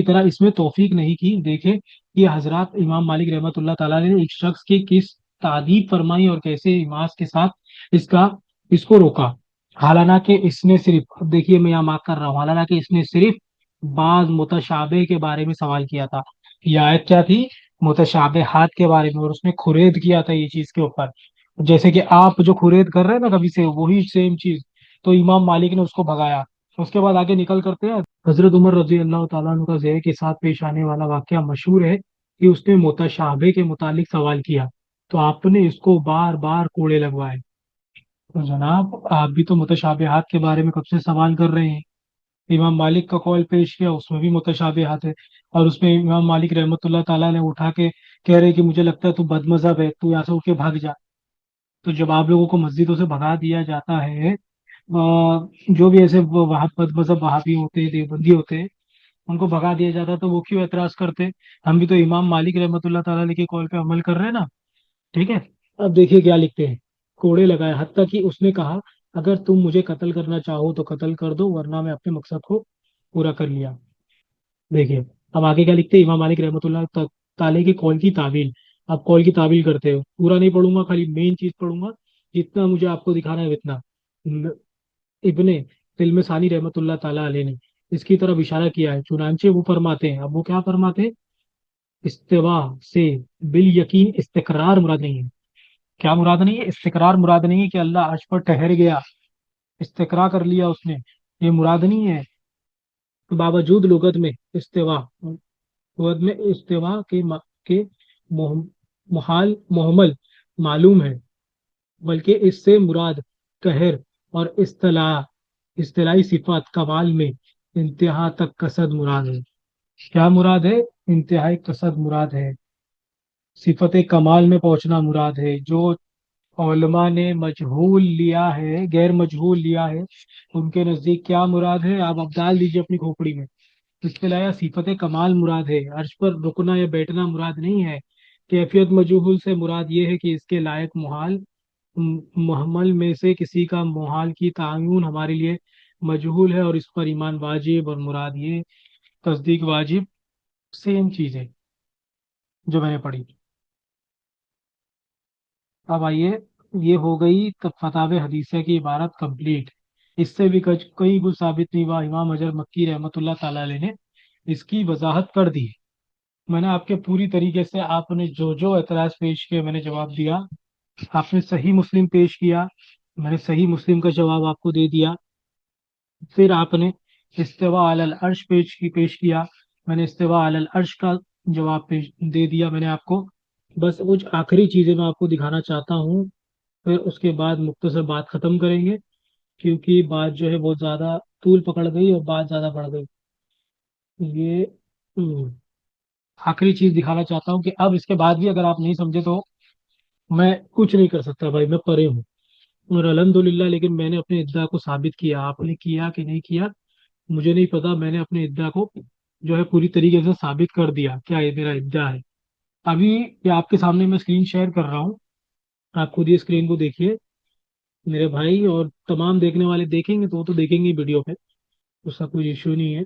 तरह इसमें तौफीक नहीं की। देखे कि हजरत इमाम मालिक रहमतुल्लाह ताला ने एक शख्स की किस तादीब फरमाई और कैसे इमाम के साथ इसका इसको रोका। हालांकि इसने सिर्फ, अब देखिए मैं यहाँ मार्क कर रहा हूँ, हालांकि इसने सिर्फ बाज मुतशाबे के बारे में सवाल किया था। ये आयत क्या थी? मुतशाबे हाथ के बारे में, और उसने खुरेद किया था ये चीज के ऊपर, जैसे कि आप जो खुरेद कर रहे हैं ना कभी से, वही सेम चीज। तो इमाम मालिक ने उसको भगाया। उसके बाद आगे निकल करते हैं, हजरत उमर रजी अल्लाह तआला अन्हु का ज़ेर के साथ पेश आने वाला वाकया मशहूर है कि उसने मुतशाबे के मुतालिक सवाल किया, तो आपने इसको बार बार कोड़े लगवाए। तो जनाब आप भी तो मुतशाबिहात के बारे में कब से सवाल कर रहे हैं। इमाम मालिक का कॉल पेश किया, उसमें भी मुतशाबिहात है, और उसमें इमाम मालिक रहमतुल्लाह ताला ने उठा के कह रहे कि मुझे लगता है तू बदमजहब है, तू यहाँ से उठ के भाग जा। तो जब आप लोगों को मस्जिदों से भगा दिया जाता है, जो भी ऐसे वहाँ बदमजहब वहाबी होते हैं, देवबंदी होते हैं, उनको भगा दिया जाता है, तो वो क्यों एतराज करते हैं? हम भी तो इमाम मालिक रहमतुल्लाह ताला के कॉल पे अमल कर रहे हैं ना। ठीक है, अब देखिए क्या लिखते हैं। कोड़े लगाए, हत्ता कि उसने कहा अगर तुम मुझे कत्ल करना चाहो तो कत्ल कर दो, वरना मैं अपने मकसद को पूरा कर लिया। देखिए अब आगे क्या लिखते हैं, इमाम मालिक रहमतुल्लाह ताले के कौल की तावील। आप कौल की तावील करते हो, पूरा नहीं पढ़ूंगा, खाली मेन चीज पढ़ूंगा, जितना मुझे आपको दिखाना है इतना। इब्ने तिलमिसानी रहमतुल्लाह ताला अलैह ने इसकी तरफ इशारा किया है। चुनांचे वो फरमाते हैं, अब वो क्या फरमाते हैं? इस्तिवा से बिल यकीन इस्तिकरार मुराद नहीं है। क्या मुराद नहीं है? इस्तिकरार मुराद नहीं है कि अल्लाह अर्श पर ठहर गया, इस्तिकरा कर लिया उसने, ये मुराद नहीं है। बावजूद लुगत में इस्तिवा, लुगत में इस्तिवा के मोह- मुहाल मोहमल मालूम है, बल्कि इससे मुराद कहर और इस्तिलाई सिफात कमाल में इंतहा तक कसद मुराद है। क्या मुराद है? इंतहाई कसद मुराद है, सिफत कमाल में पहुंचना मुराद है। जो उलमा ने मजहूल लिया है, गैर मजहूल लिया है, उनके नजदीक क्या मुराद है? आप डाल दीजिए अपनी खोपड़ी में। इसके अलावा सिफत कमाल मुराद है, अर्श पर रुकना या बैठना मुराद नहीं है। कैफियत मजहूल से मुराद ये है कि इसके लायक मुहाल मुहम्मल में से किसी का मुहाल की तायुन हमारे लिए मजहूल है, और इस पर ईमान वाजिब, और मुराद ये तस्दीक वाजिब, सेम चीज है जो मैंने पढ़ी। अब आइए, ये हो गई तब फतावे हदीसिया की इबारत कंप्लीट। इससे भी कहीं कुछ साबित नहीं हुआ, इमाम अजहर मक्की रहमतुल्लाह ताला अलैह ने इसकी वजाहत कर दी। मैंने आपके पूरी तरीके से, आपने जो जो एतराज पेश किए मैंने जवाब दिया। आपने सही मुस्लिम पेश किया, मैंने सही मुस्लिम का जवाब आपको दे दिया। फिर आपने इस्तिवा अलल अर्श पेश किया, मैंने इस्तिवा अलल अर्श का जवाब पेश दे दिया मैंने आपको। बस कुछ आखिरी चीजें मैं आपको दिखाना चाहता हूँ, फिर उसके बाद मुख्तसर बात खत्म करेंगे, क्योंकि बात जो है बहुत ज्यादा तूल पकड़ गई और बात ज्यादा बढ़ गई। ये आखिरी चीज दिखाना चाहता हूँ कि अब इसके बाद भी अगर आप नहीं समझे तो मैं कुछ नहीं कर सकता भाई, मैं परे हूँ। और अल्हम्दुलिल्लाह, लेकिन मैंने अपने इद्दा को साबित किया। आपने किया कि नहीं किया मुझे नहीं पता, मैंने अपने इद्दा को जो है पूरी तरीके से साबित कर दिया, क्या ये मेरा इद्दा है। अभी ये आपके सामने मैं स्क्रीन शेयर कर रहा हूँ, आप खुद ही स्क्रीन को देखिए मेरे भाई, और तमाम देखने वाले देखेंगे तो वो तो देखेंगे ही वीडियो पे, उसका कोई इशू नहीं है।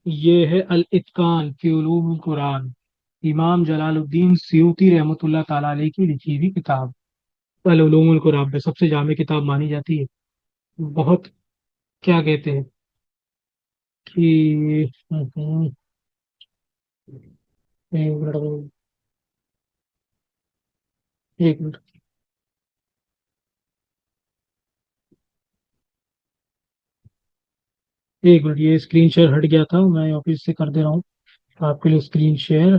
ये है अल इत्कान फी उलूम कुरान, इमाम जलालुद्दीन सयूती रहमतुल्लाह ताला अलैह की लिखी हुई किताब। अल उलूमुल कुरान पे सबसे जामे किताब मानी जाती है। बहुत, क्या कहते हैं कि एक मिनट, एक मिनट, एक मिनट, ये स्क्रीन शेयर हट गया था, मैं ऑफिस से कर दे रहा हूँ आपके लिए स्क्रीन शेयर।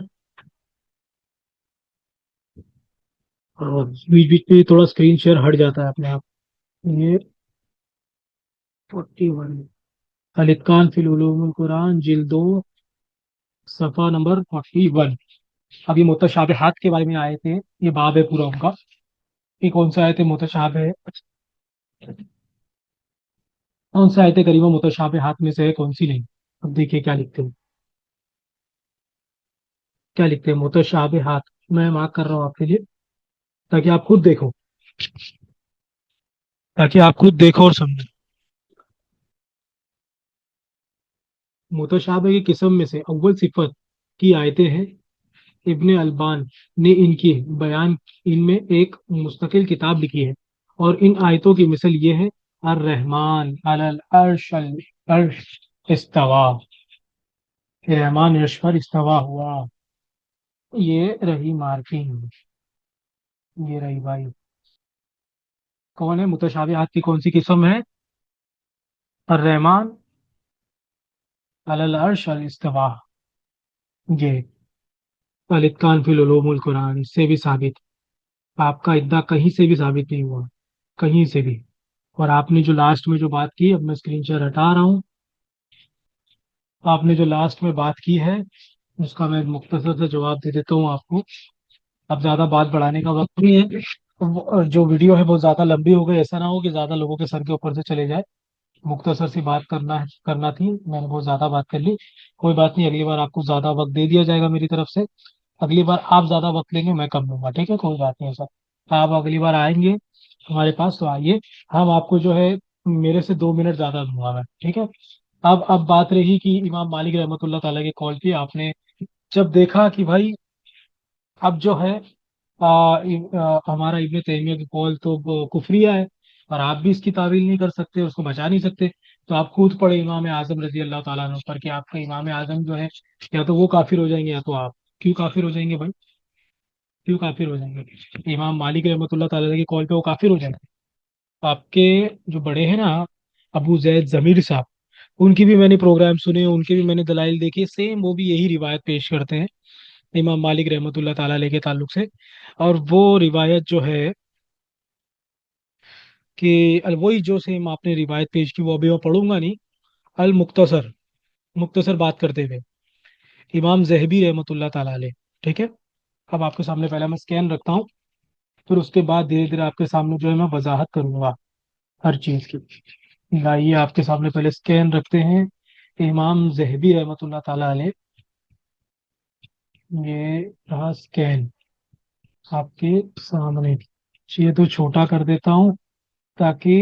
और बीच बीच में थोड़ा स्क्रीन शेयर हट जाता है अपने आप। ये 41, अल इत्कान फिल उलूमुल कुरान जिल्द 2, सफा नंबर 41। अभी मुतशाबिहात के बारे में आए थे, ये बाब है पूरा उनका, कि कौन सा आयत मुतशाबह, कौन सा आयत करीमा मुतशाबिहात में से है, कौन सी नहीं। अब देखिए क्या लिखते हैं, क्या लिखते हैं मुतशाबिहात। मैं मार्क कर रहा हूँ आपके लिए, ताकि आप खुद देखो, ताकि आप खुद देखो और समझो। मुतशाबह की किस्म में से अव्वल सिफत की आयतें हैं। इब्ने अलबान ने इनकी बयान, इनमें एक मुस्तकिल किताब लिखी है, और इन आयतों की मिसल ये है, अर रहमान अलल अर्श इस्तवा, कि रहमान अर्श पर इस्तवा हुआ। ये रही मार्किंग, ये रही भाई। कौन है मुतशाबिहात की कौन सी किस्म है? अर रहमान अलल अर्श अल इस्तवा, ये अल इत्कान फिल उलूमुल कुरान, इससे भी साबित, आपका इद्दा कहीं से भी साबित नहीं हुआ, कहीं से भी। और आपने जो लास्ट में जो बात की, अब मैं स्क्रीन शेयर हटा रहा हूँ, आपने जो लास्ट में बात की है उसका मैं मुख्तसर से जवाब दे देता हूँ आपको। अब ज्यादा बात बढ़ाने का वक्त नहीं है, जो वीडियो है बहुत ज्यादा लंबी हो गई, ऐसा ना हो कि ज्यादा लोगों के सर के ऊपर से चले जाए। मुख्तसर सी बात करना थी, मैंने बहुत ज्यादा बात कर ली। कोई बात नहीं, अगली बार आपको ज्यादा वक्त दे दिया जाएगा मेरी तरफ से। अगली बार आप ज्यादा वक्त लेंगे, मैं कम लूंगा, ठीक है, कोई बात नहीं है सर। आप अगली बार आएंगे हमारे पास तो आइए, हम आपको जो है मेरे से 2 मिनट ज्यादा दूंगा मैं, ठीक है। अब बात रही कि इमाम मालिक रहमतुल्लाह ताला के कॉल पे आपने जब देखा कि भाई अब जो है हमारा इब्ने तैमिया की कॉल तो कुफरिया है, और आप भी इसकी तावील नहीं कर सकते, उसको बचा नहीं सकते, तो आप कूद पड़े इमाम आजम रजी अल्लाह ताला अन्हु पर, कि आपका इमाम आजम जो है, या तो वो काफिर हो जाएंगे या तो आप। क्यों काफिर हो जाएंगे भाई, क्यों काफिर हो जाएंगे? इमाम मालिक रहमतुल्लाह ताला की कॉल पे वो काफिर हो जाएंगे? आपके जो बड़े हैं ना, अबू जैद जमीर साहब, उनकी भी मैंने प्रोग्राम सुने, उनके भी मैंने दलाइल देखे, सेम वो भी यही रिवायत पेश करते हैं इमाम मालिक रहमतुल्लाह ताला अलैह के ताल्लुक से। और वो रिवायत जो है कि वही जो सेम आपने रिवायत पेश की, वो अभी मैं पढ़ूंगा नहीं। अल मुख्तसर, मुख्तसर बात करते हुए इमाम जहबी रहमतुल्लाह ताला अलैह, ठीक है। अब आपके सामने पहले मैं स्कैन रखता हूँ, फिर उसके बाद धीरे धीरे आपके सामने जो है मैं वजाहत करूंगा हर चीज की। लाइए आपके सामने पहले स्कैन रखते हैं, इमाम जहबी रहमतुल्लाह ताला अलैह, ये रहा स्कैन आपके सामने। ये तो छोटा कर देता हूँ ताकि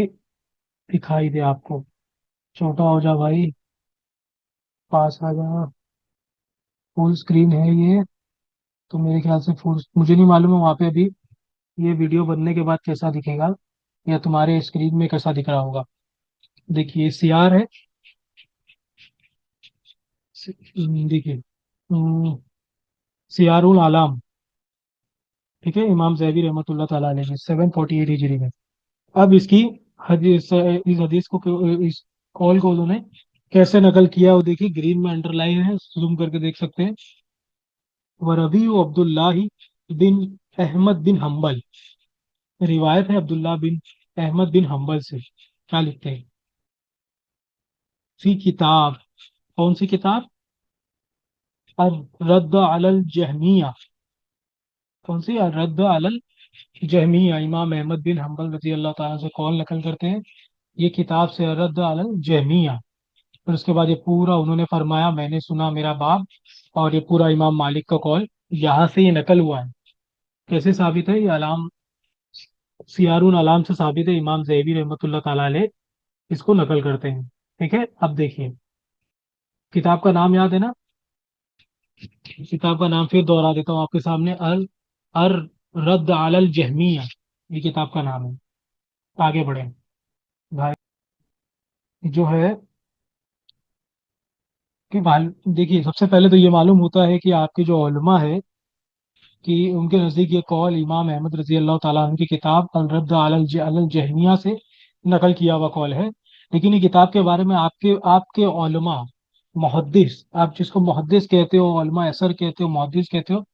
दिखाई दे आपको। छोटा हो जा भाई, पास आ जा। फुल स्क्रीन है ये, तो मेरे ख्याल से फुल, मुझे नहीं मालूम है वहाँ पे अभी ये वीडियो बनने के बाद कैसा दिखेगा, या तुम्हारे स्क्रीन में कैसा दिख रहा होगा। देखिए सीआर है, देखिए सियारुल आलाम, ठीक है, इमाम ज़हबी रहमतुल्लाह ताला अलैह 748 हिजरी में। अब इसकी हदीस, इस हदीस को, इस कॉल को उन्होंने कैसे नकल किया वो देखिए, ग्रीन में अंडरलाइन है, जूम करके देख सकते हैं। वरबी अब्दुल्लाह बिन अहमद बिन हम्बल, रिवायत है अब्दुल्ला बिन अहमद बिन हम्बल से, क्या लिखते हैं फी किताब, कौन सी किताब? रद्द अलल जहमिया, कौन सी? रद्द अलल जहमिया, इमाम अहमद बिन हम्बल रजी अल्लाह ताला से कॉल नकल करते हैं, ये किताब से रद्द अलल जहमिया। फिर उसके बाद ये पूरा उन्होंने फरमाया, मैंने सुना मेरा बाप, और ये पूरा इमाम मालिक का कॉल, यहाँ से ये नकल हुआ है। कैसे साबित है? ये अलाम सियारुन अलाम से साबित है, इमाम ज़हबी रहमतुल्लाह ताला अलैह इसको नकल करते हैं। ठीक है, अब देखिए, किताब का नाम याद है ना? किताब का नाम फिर दोहरा देता हूँ आपके सामने, अल अर रद्द अलल जहमिया, ये किताब का नाम है। आगे बढ़े भाई, जो है कि देखिए, सबसे पहले तो ये मालूम होता है कि आपके जो उलमा है कि उनके नज़दीक ये कौल इमाम अहमद रजी अल्लाह ताला अन्हु की किताब अल रद्द अलल जहमिया से नकल किया हुआ कौल है। लेकिन ये किताब के बारे में आपके आपके उलमा, मुहद्दिस, आप जिसको मुहद्दिस कहते हो, उलमा असर कहते हो, मुहद्दिस कहते हो,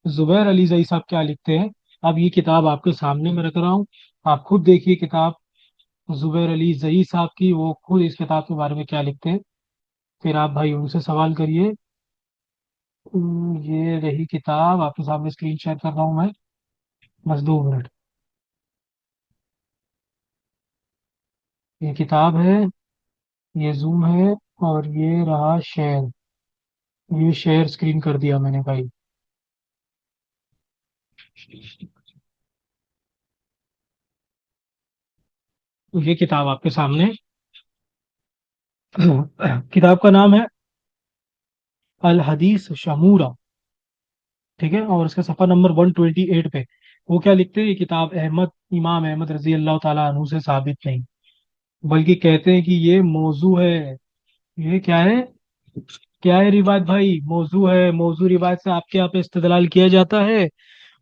जुबैर अली जई साहब क्या लिखते हैं। अब ये किताब आपके सामने में रख रहा हूँ, आप खुद देखिए किताब जुबैर अली जई साहब की, वो खुद इस किताब के बारे में क्या लिखते हैं, फिर आप भाई उनसे सवाल करिए। ये रही किताब, आपके सामने स्क्रीन शेयर कर रहा हूँ मैं, बस 2 मिनट। ये किताब है, ये जूम है, और ये रहा शेयर, ये शेयर स्क्रीन कर दिया मैंने भाई। तो ये किताब आपके सामने किताब का नाम है अल हदीस शमूरा। ठीक है, और उसका सफ़ा नंबर 128 पे वो क्या लिखते हैं, ये किताब इमाम अहमद रजी अल्लाह ताला अन्हु से साबित नहीं, बल्कि कहते हैं कि ये मौजू है। ये क्या है? क्या है रिवायत भाई? मौजू है। मौजू रिवायत से आपके यहाँ पे इस्तेदलाल किया जाता है,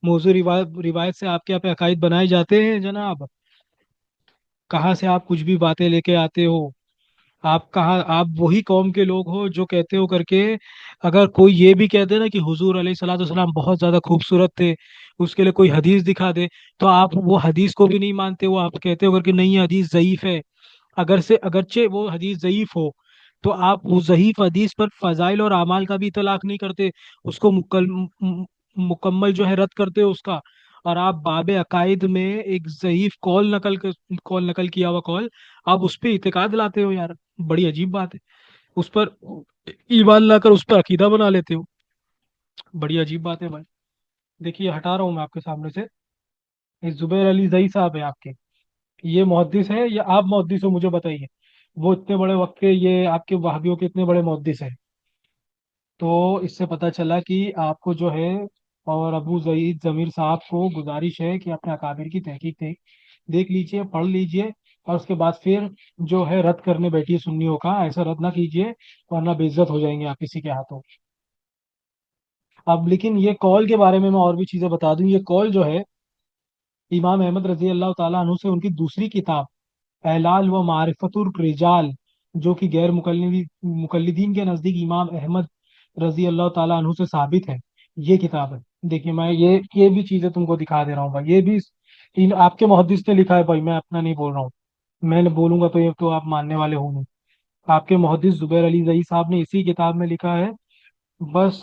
मौजू रिवायत रिवायत से आपके यहाँ पे अकायद बनाए जाते हैं जनाब। कहाँ से आप कुछ भी बातें लेके आते हो? आप कहाँ, आप वही कौम के लोग हो जो कहते हो करके, अगर कोई ये भी कह दे ना कि हुजूर अलैहिस्सलाम बहुत ज्यादा खूबसूरत थे, उसके लिए कोई हदीस दिखा दे, तो आप वो हदीस को भी नहीं मानते हो, आप कहते हो करके नहीं, ये हदीस ज़ईफ है। अगरचे वो हदीस ज़ईफ हो, तो आप वो ज़ईफ हदीस पर फजाइल और अमाल का भी इतलाक नहीं करते, उसको मुकम्मल जो है रद्द करते हो उसका। और आप बाब अकायद में एक ज़ईफ कौल नकल किया हुआ कौल, आप उस पर इतिकाद लाते हो यार। बड़ी अजीब बात है, उस पर ईमान लाकर उस पर अकीदा बना लेते हो। बड़ी अजीब बात है भाई। देखिए, हटा रहा हूँ मैं आपके सामने से, ये जुबैर अली जई साहब है आपके, ये मुहद्दिस है या आप मुहद्दिस हो, मुझे बताइए। वो इतने बड़े वक्त के, ये आपके वहाबियों के इतने बड़े मुहद्दिस है। तो इससे पता चला कि आपको जो है, और अबू जईद जमीर साहब को गुजारिश है कि अपने अकाबिर की तहकीक देख लीजिए, पढ़ लीजिए, और उसके बाद फिर जो है रद्द करने बैठिए सुन्नियों का। ऐसा रद्द ना कीजिए, वरना बेइज्जत हो जाएंगे आप किसी के हाथों। अब लेकिन ये कॉल के बारे में मैं और भी चीजें बता दूं। ये कॉल जो है इमाम अहमद रजी अल्लाह ताला अन्हु से उनकी दूसरी किताब एलाल व मारिफतुर रिजाल, जो कि गैर मुकल्लिदीन के नज़दीक इमाम अहमद रजी अल्लाह ताला अन्हु से साबित है, ये किताब है। देखिए, मैं ये भी चीज़ें तुमको दिखा दे रहा हूँ भाई, ये भी इन आपके मुहद्दिस ने लिखा है भाई, मैं अपना नहीं बोल रहा हूँ। मैं बोलूंगा तो ये तो आप मानने वाले हो नहीं। आपके मुहद्दिस जुबैर अली जई साहब ने इसी किताब में लिखा है, बस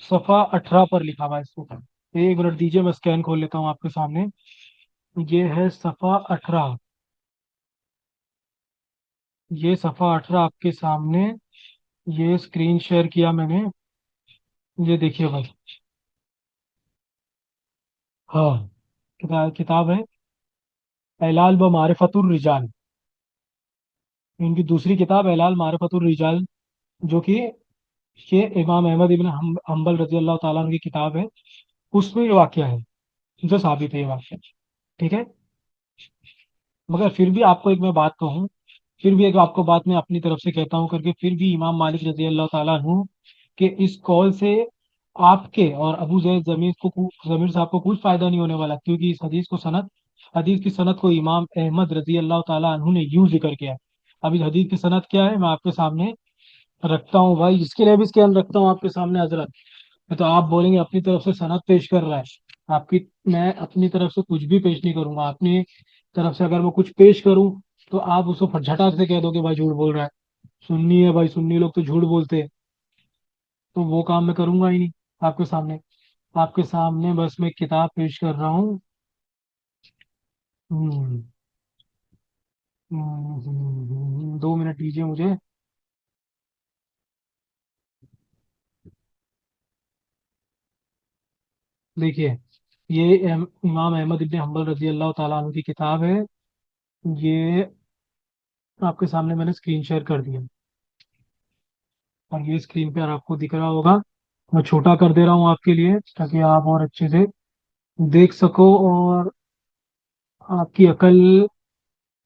सफ़ा 18 पर लिखा हुआ है इसको। 1 मिनट दीजिए, मैं स्कैन खोल लेता हूँ आपके सामने। ये है सफ़ा 18, ये सफ़ा 18 आपके सामने, ये स्क्रीन शेयर किया मैंने, ये देखिए भाई। हाँ, किताब है एलाल ब मारिफतुर रिजाल, इनकी दूसरी किताब एलाल मारिफतुर रिजाल, जो कि ये इमाम अहमद इब्न हम्बल रजी अल्लाह ताला अन्हु की किताब है। उसमें ये वाक्य है, जो साबित है ये वाक्य। ठीक है, मगर फिर भी आपको एक मैं बात कहूँ, फिर भी एक आपको बात मैं अपनी तरफ से कहता हूँ करके, फिर भी इमाम मालिक रजी अल्लाह ताला अन्हु के इस कॉल से आपके और अबू जैद जमीर साहब को कुछ फायदा नहीं होने वाला, क्योंकि इस हदीस की सनद को इमाम अहमद रजी अल्लाह ताला अन्हु ने यूं जिक्र किया है। अब इस हदीस की सनद क्या है, मैं आपके सामने रखता हूँ भाई, जिसके लिए भी स्कैन रखता हूँ आपके सामने हजरत। तो आप बोलेंगे अपनी तरफ से सनद पेश कर रहा है, आपकी मैं अपनी तरफ से कुछ भी पेश नहीं करूंगा। अपनी तरफ से अगर मैं कुछ पेश करूं, तो आप उसको झटाक से कह दो कि भाई झूठ बोल रहा है। सुन्नी है भाई, सुन्नी लोग तो झूठ बोलते हैं, तो वो काम मैं करूंगा ही नहीं आपके सामने। आपके सामने बस मैं किताब पेश कर रहा हूँ। हम्म, 2 मिनट दीजिए मुझे। देखिए, یہ امام احمد ابن حنبل رضی اللہ تعالیٰ عنہ کی کتاب ہے. یہ آپ کے سامنے میں نے اسکرین شیئر کر دیا اور یہ اسکرین پہ آپ کو دکھ رہا ہوگا. میں چھوٹا کر دے رہا ہوں آپ کے لیے تاکہ آپ اور اچھے سے دیکھ سکو اور آپ کی عقل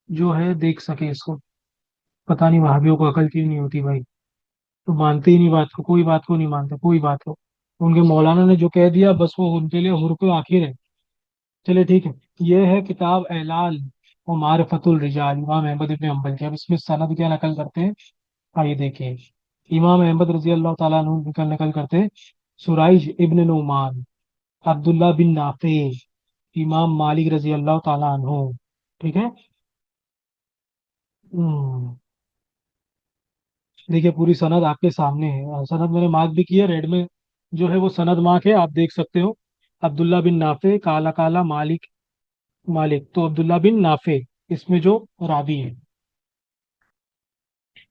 جو ہے دیکھ سکے اس کو. پتہ نہیں وہابیوں کو عقل کیوں نہیں ہوتی بھائی. تو مانتے ہی نہیں بات کو، کوئی بات کو نہیں مانتے، کوئی بات کو. ان کے مولانا نے جو کہہ دیا بس وہ ان کے لیے حرف آخر ہے. چلے ٹھیک ہے. یہ ہے کتاب اعلال و معرفت الرجال امام احمد ابن حنبل کی. اب اس میں سند کیا نقل کرتے ہیں آئیے دیکھیں. امام احمد رضی اللہ تعالیٰ عنہ نقل کرتے ہیں سرائج ابن نعمان، عبداللہ بن نافع، امام مالک رضی اللہ تعالیٰ عنہ. ٹھیک ہے. دیکھیے پوری سند آپ کے سامنے ہے اور سند میں نے مارک بھی کی ہے ریڈ میں. جو ہے وہ سند مارک ہے، آپ دیکھ سکتے ہو. عبداللہ بن نافع کالا کالا مالک مالک تو عبداللہ بن نافع اس میں جو راوی ہے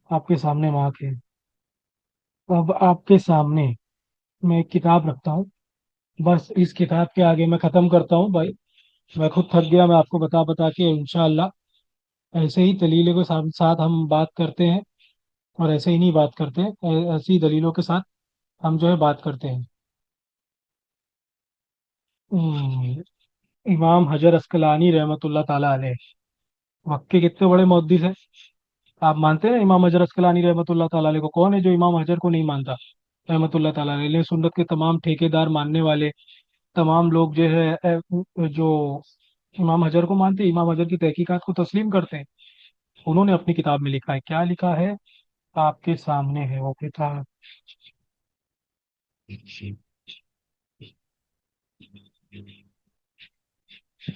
آپ کے سامنے مارک ہے. اب آپ کے سامنے میں ایک کتاب رکھتا ہوں. بس اس کتاب کے آگے میں ختم کرتا ہوں بھائی. میں خود تھک گیا، میں آپ کو بتا بتا کے. انشاءاللہ ایسے ہی دلیلوں کے ساتھ ہم بات کرتے ہیں اور ایسے ہی نہیں بات کرتے. ایسی دلیلوں کے ساتھ ہم جو ہے بات کرتے ہیں. ہم، امام حجر اسقلانی رحمۃ اللہ تعالیٰ علیہ وقت کے کتنے بڑے محدث ہیں. آپ مانتے ہیں امام حجر اسقلانی رحمۃ اللہ تعالیٰ علیہ کو؟ کون ہے جو امام حجر کو نہیں مانتا رحمۃ اللہ تعالیٰ علیہ؟ سنت کے تمام ٹھیکیدار ماننے والے تمام لوگ جو ہے جو امام حجر کو مانتے ہیں، امام حجر کی تحقیقات کو تسلیم کرتے ہیں. انہوں نے اپنی کتاب میں لکھا ہے. کیا لکھا ہے؟ آپ کے سامنے ہے وہ کتاب.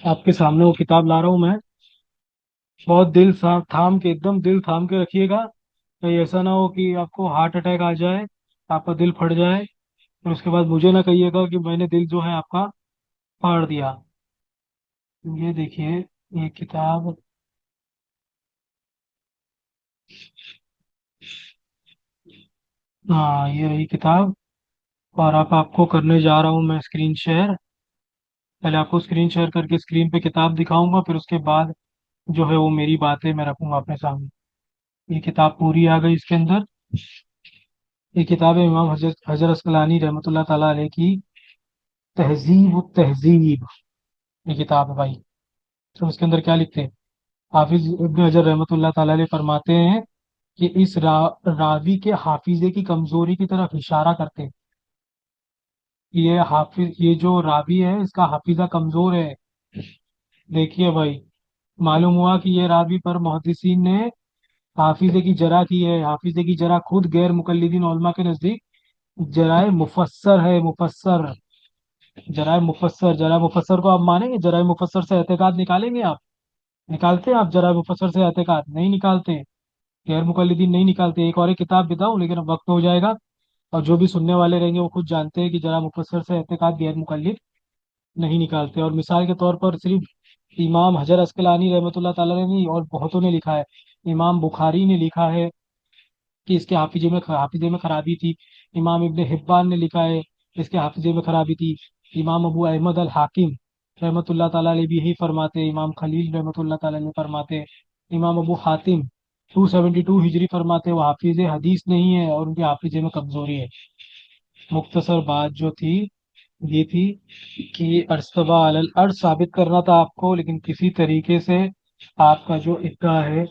آپ کے سامنے وہ کتاب لا رہا ہوں میں. بہت دل تھام کے، ایک دم دل تھام کے رکھیے گا. کہیں ایسا نہ ہو کہ آپ کو ہارٹ اٹیک آ جائے، آپ کا دل پھٹ جائے اور اس کے بعد مجھے نہ کہیے گا کہ میں نے دل جو ہے آپ کا پھاڑ دیا. یہ دیکھیے یہ کتاب. ہاں یہ رہی کتاب. اور آپ کو کرنے جا رہا ہوں میں اسکرین شیئر. پہلے آپ کو اسکرین شیئر کر کے اسکرین پہ کتاب دکھاؤں گا، پھر اس کے بعد جو ہے وہ میری باتیں میں رکھوں گا اپنے سامنے. یہ کتاب پوری آ گئی اس کے اندر. یہ کتاب ہے امام حجر اسقلانی رحمۃ اللہ تعالیٰ علیہ کی تہذیب التہذیب. یہ کتاب ہے بھائی. تو اس کے اندر کیا لکھتے ہیں؟ حافظ ابن حجر رحمۃ اللہ تعالیٰ علیہ فرماتے ہیں کہ اس راوی کے حافظے کی کمزوری کی طرف اشارہ کرتے ہیں. یہ جو راوی ہے اس کا حافظہ کمزور ہے. دیکھیے بھائی، معلوم ہوا کہ یہ راوی پر محدثین نے حافظے کی جرح کی ہے. حافظے کی جرح خود غیر مقلدین علماء کے نزدیک جرائے مفسر ہے. مفسر، جرائے مفسر، جرائے مفسر کو آپ مانیں گے؟ جرائے مفسر سے اعتقاد نکالیں گے آپ؟ نکالتے ہیں آپ جرائے مفسر سے اعتقاد؟ نہیں نکالتے. غیر مقلدین نہیں نکالتے. ایک اور ایک کتاب بتاؤ لیکن اب وقت ہو جائے گا اور جو بھی سننے والے رہیں گے وہ خود جانتے ہیں کہ جرائے مفسر سے اعتقاد غیر مقلد نہیں نکالتے. اور مثال کے طور پر صرف امام حجر اسقلانی رحمۃ اللہ تعالیٰ نے نہیں اور بہتوں نے لکھا ہے. امام بخاری نے لکھا ہے کہ اس کے حافظے میں خرابی تھی. امام ابن حبان نے لکھا ہے اس کے حافظے میں خرابی تھی. امام ابو احمد الحاکم رحمۃ اللہ تعالیٰ علیہ بھی یہی فرماتے ہیں. امام خلیل رحمۃ اللہ تعالیٰ علیہ فرماتے ہیں. امام ابو حاتم 272 ہجری فرماتے ہیں وہ حافظ حدیث نہیں ہے اور ان کے حافظے میں کمزوری ہے. مختصر بات جو تھی یہ تھی کہ ارستوا علی الارض ثابت کرنا تھا آپ کو، لیکن کسی طریقے سے آپ کا جو ادعا ہے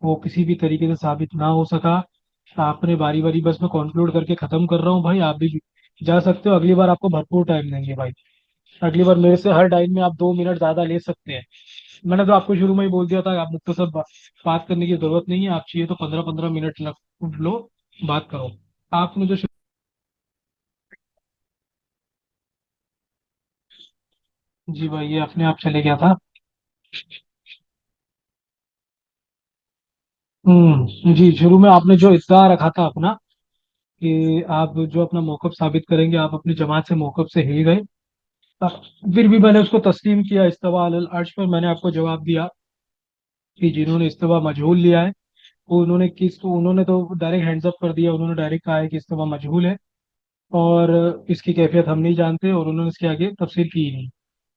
وہ کسی بھی طریقے سے ثابت نہ ہو سکا. آپ نے باری باری، بس میں کنکلوڈ کر کے ختم کر رہا ہوں بھائی. آپ بھی جا سکتے ہو. اگلی بار آپ کو بھرپور ٹائم دیں گے بھائی. اگلی بار میرے سے ہر ٹائم میں آپ 2 منٹ زیادہ لے سکتے ہیں. میں نے تو آپ کو شروع میں ہی بول دیا تھا کہ آپ مختصر بات کرنے کی ضرورت نہیں ہے. آپ چاہیے تو 15 15 منٹ لو بات کرو. آپ نے جو جی بھائی یہ اپنے آپ چلے گیا تھا. جی شروع میں آپ نے جو ادعا رکھا تھا اپنا کہ آپ جو اپنا موقف ثابت کریں گے، آپ اپنی جماعت سے موقف سے ہل گئے. پھر بھی میں نے اس کو تسلیم کیا. استوا علی العرش پر میں نے آپ کو جواب دیا کہ جنہوں نے استوا مجہول لیا ہے وہ انہوں نے تو ڈائریکٹ ہینڈز اپ کر دیا. انہوں نے ڈائریکٹ کہا ہے کہ استوا مجہول ہے اور اس کی کیفیت ہم نہیں جانتے، اور انہوں نے اس کے آگے تفسیر کی ہی نہیں.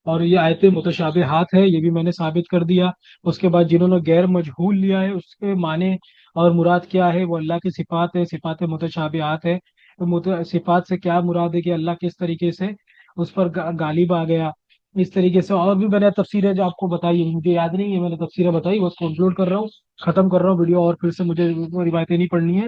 اور یہ آیت متشابہات ہے، یہ بھی میں نے ثابت کر دیا۔ اس کے بعد جنہوں نے غیر مجہول لیا ہے اس کے معنی اور مراد کیا ہے، وہ اللہ کی صفات ہے، صفات متشابہات ہے۔ صفات سے کیا مراد ہے کہ اللہ کس طریقے سے اس پر غالب آ گیا، اس طریقے سے۔ اور بھی میں نے تفسیریں جو آپ کو بتائی ہیں، مجھے یاد نہیں ہے، میں نے تفسیریں بتائی، بس کنکلوڈ کر رہا ہوں، ختم کر رہا ہوں ویڈیو، اور پھر سے مجھے وہ روایتیں نہیں پڑھنی ہے۔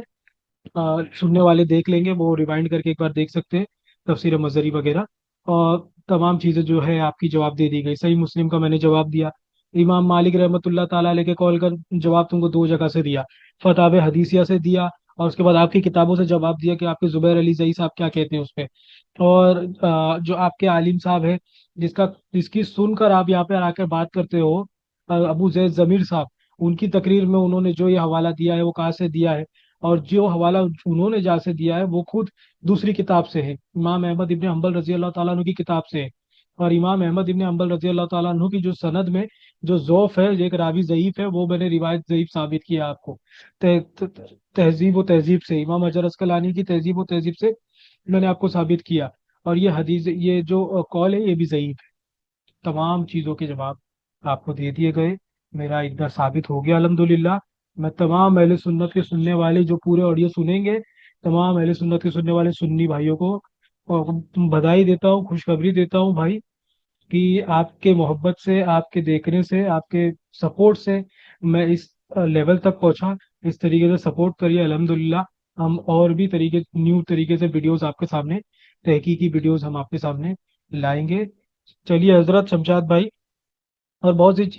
سننے والے دیکھ لیں گے، وہ ریوائنڈ کر کے ایک بار دیکھ سکتے ہیں، تفسیر مظہری وغیرہ۔ اور تمام چیزیں جو ہے آپ کی جواب دے دی گئی۔ صحیح مسلم کا میں نے جواب دیا، امام مالک رحمۃ اللہ تعالیٰ علیہ کے قول کا جواب تم کو دو جگہ سے دیا، فتاوی حدیثیہ سے دیا، اور اس کے بعد آپ کی کتابوں سے جواب دیا کہ آپ کے زبیر علی زئی صاحب کیا کہتے ہیں اس پہ۔ اور جو آپ کے عالم صاحب ہے، جس کی سن کر آپ یہاں پہ آ کر بات کرتے ہو، ابو زید ضمیر صاحب، ان کی تقریر میں انہوں نے جو یہ حوالہ دیا ہے وہ کہاں سے دیا ہے، اور جو حوالہ انہوں نے جہاں سے دیا ہے وہ خود دوسری کتاب سے ہے، امام احمد ابن حنبل رضی اللہ تعالیٰ عنہ کی کتاب سے ہے۔ اور امام احمد ابن حنبل رضی اللہ تعالیٰ عنہ کی جو سند میں جو ضعف ہے، ایک راوی ضعیف ہے، وہ میں نے روایت ضعیف ثابت کیا آپ کو، تہذیب و تہذیب سے، امام حجر اسقلانی کی تہذیب و تہذیب سے میں نے آپ کو ثابت کیا۔ اور یہ حدیث، یہ جو قول ہے، یہ بھی ضعیف ہے۔ تمام چیزوں کے جواب آپ کو دے دیے گئے، میرا اتنا ثابت ہو گیا الحمدللہ۔ میں تمام اہل سنت کے سننے والے جو پورے آڈیو سنیں گے، تمام اہل سنت کے سننے والے سنی بھائیوں کو بدائی دیتا ہوں، خوشخبری دیتا ہوں بھائی، کہ آپ کے محبت سے، آپ کے دیکھنے سے، آپ کے سپورٹ سے میں اس لیول تک پہنچا۔ اس طریقے سے سپورٹ کریے الحمدللہ۔ ہم اور بھی نیو طریقے سے ویڈیوز آپ کے سامنے، تحقیقی ویڈیوز ہم آپ کے سامنے لائیں گے۔ چلیے حضرت شمشاد بھائی، اور بہت سی چیز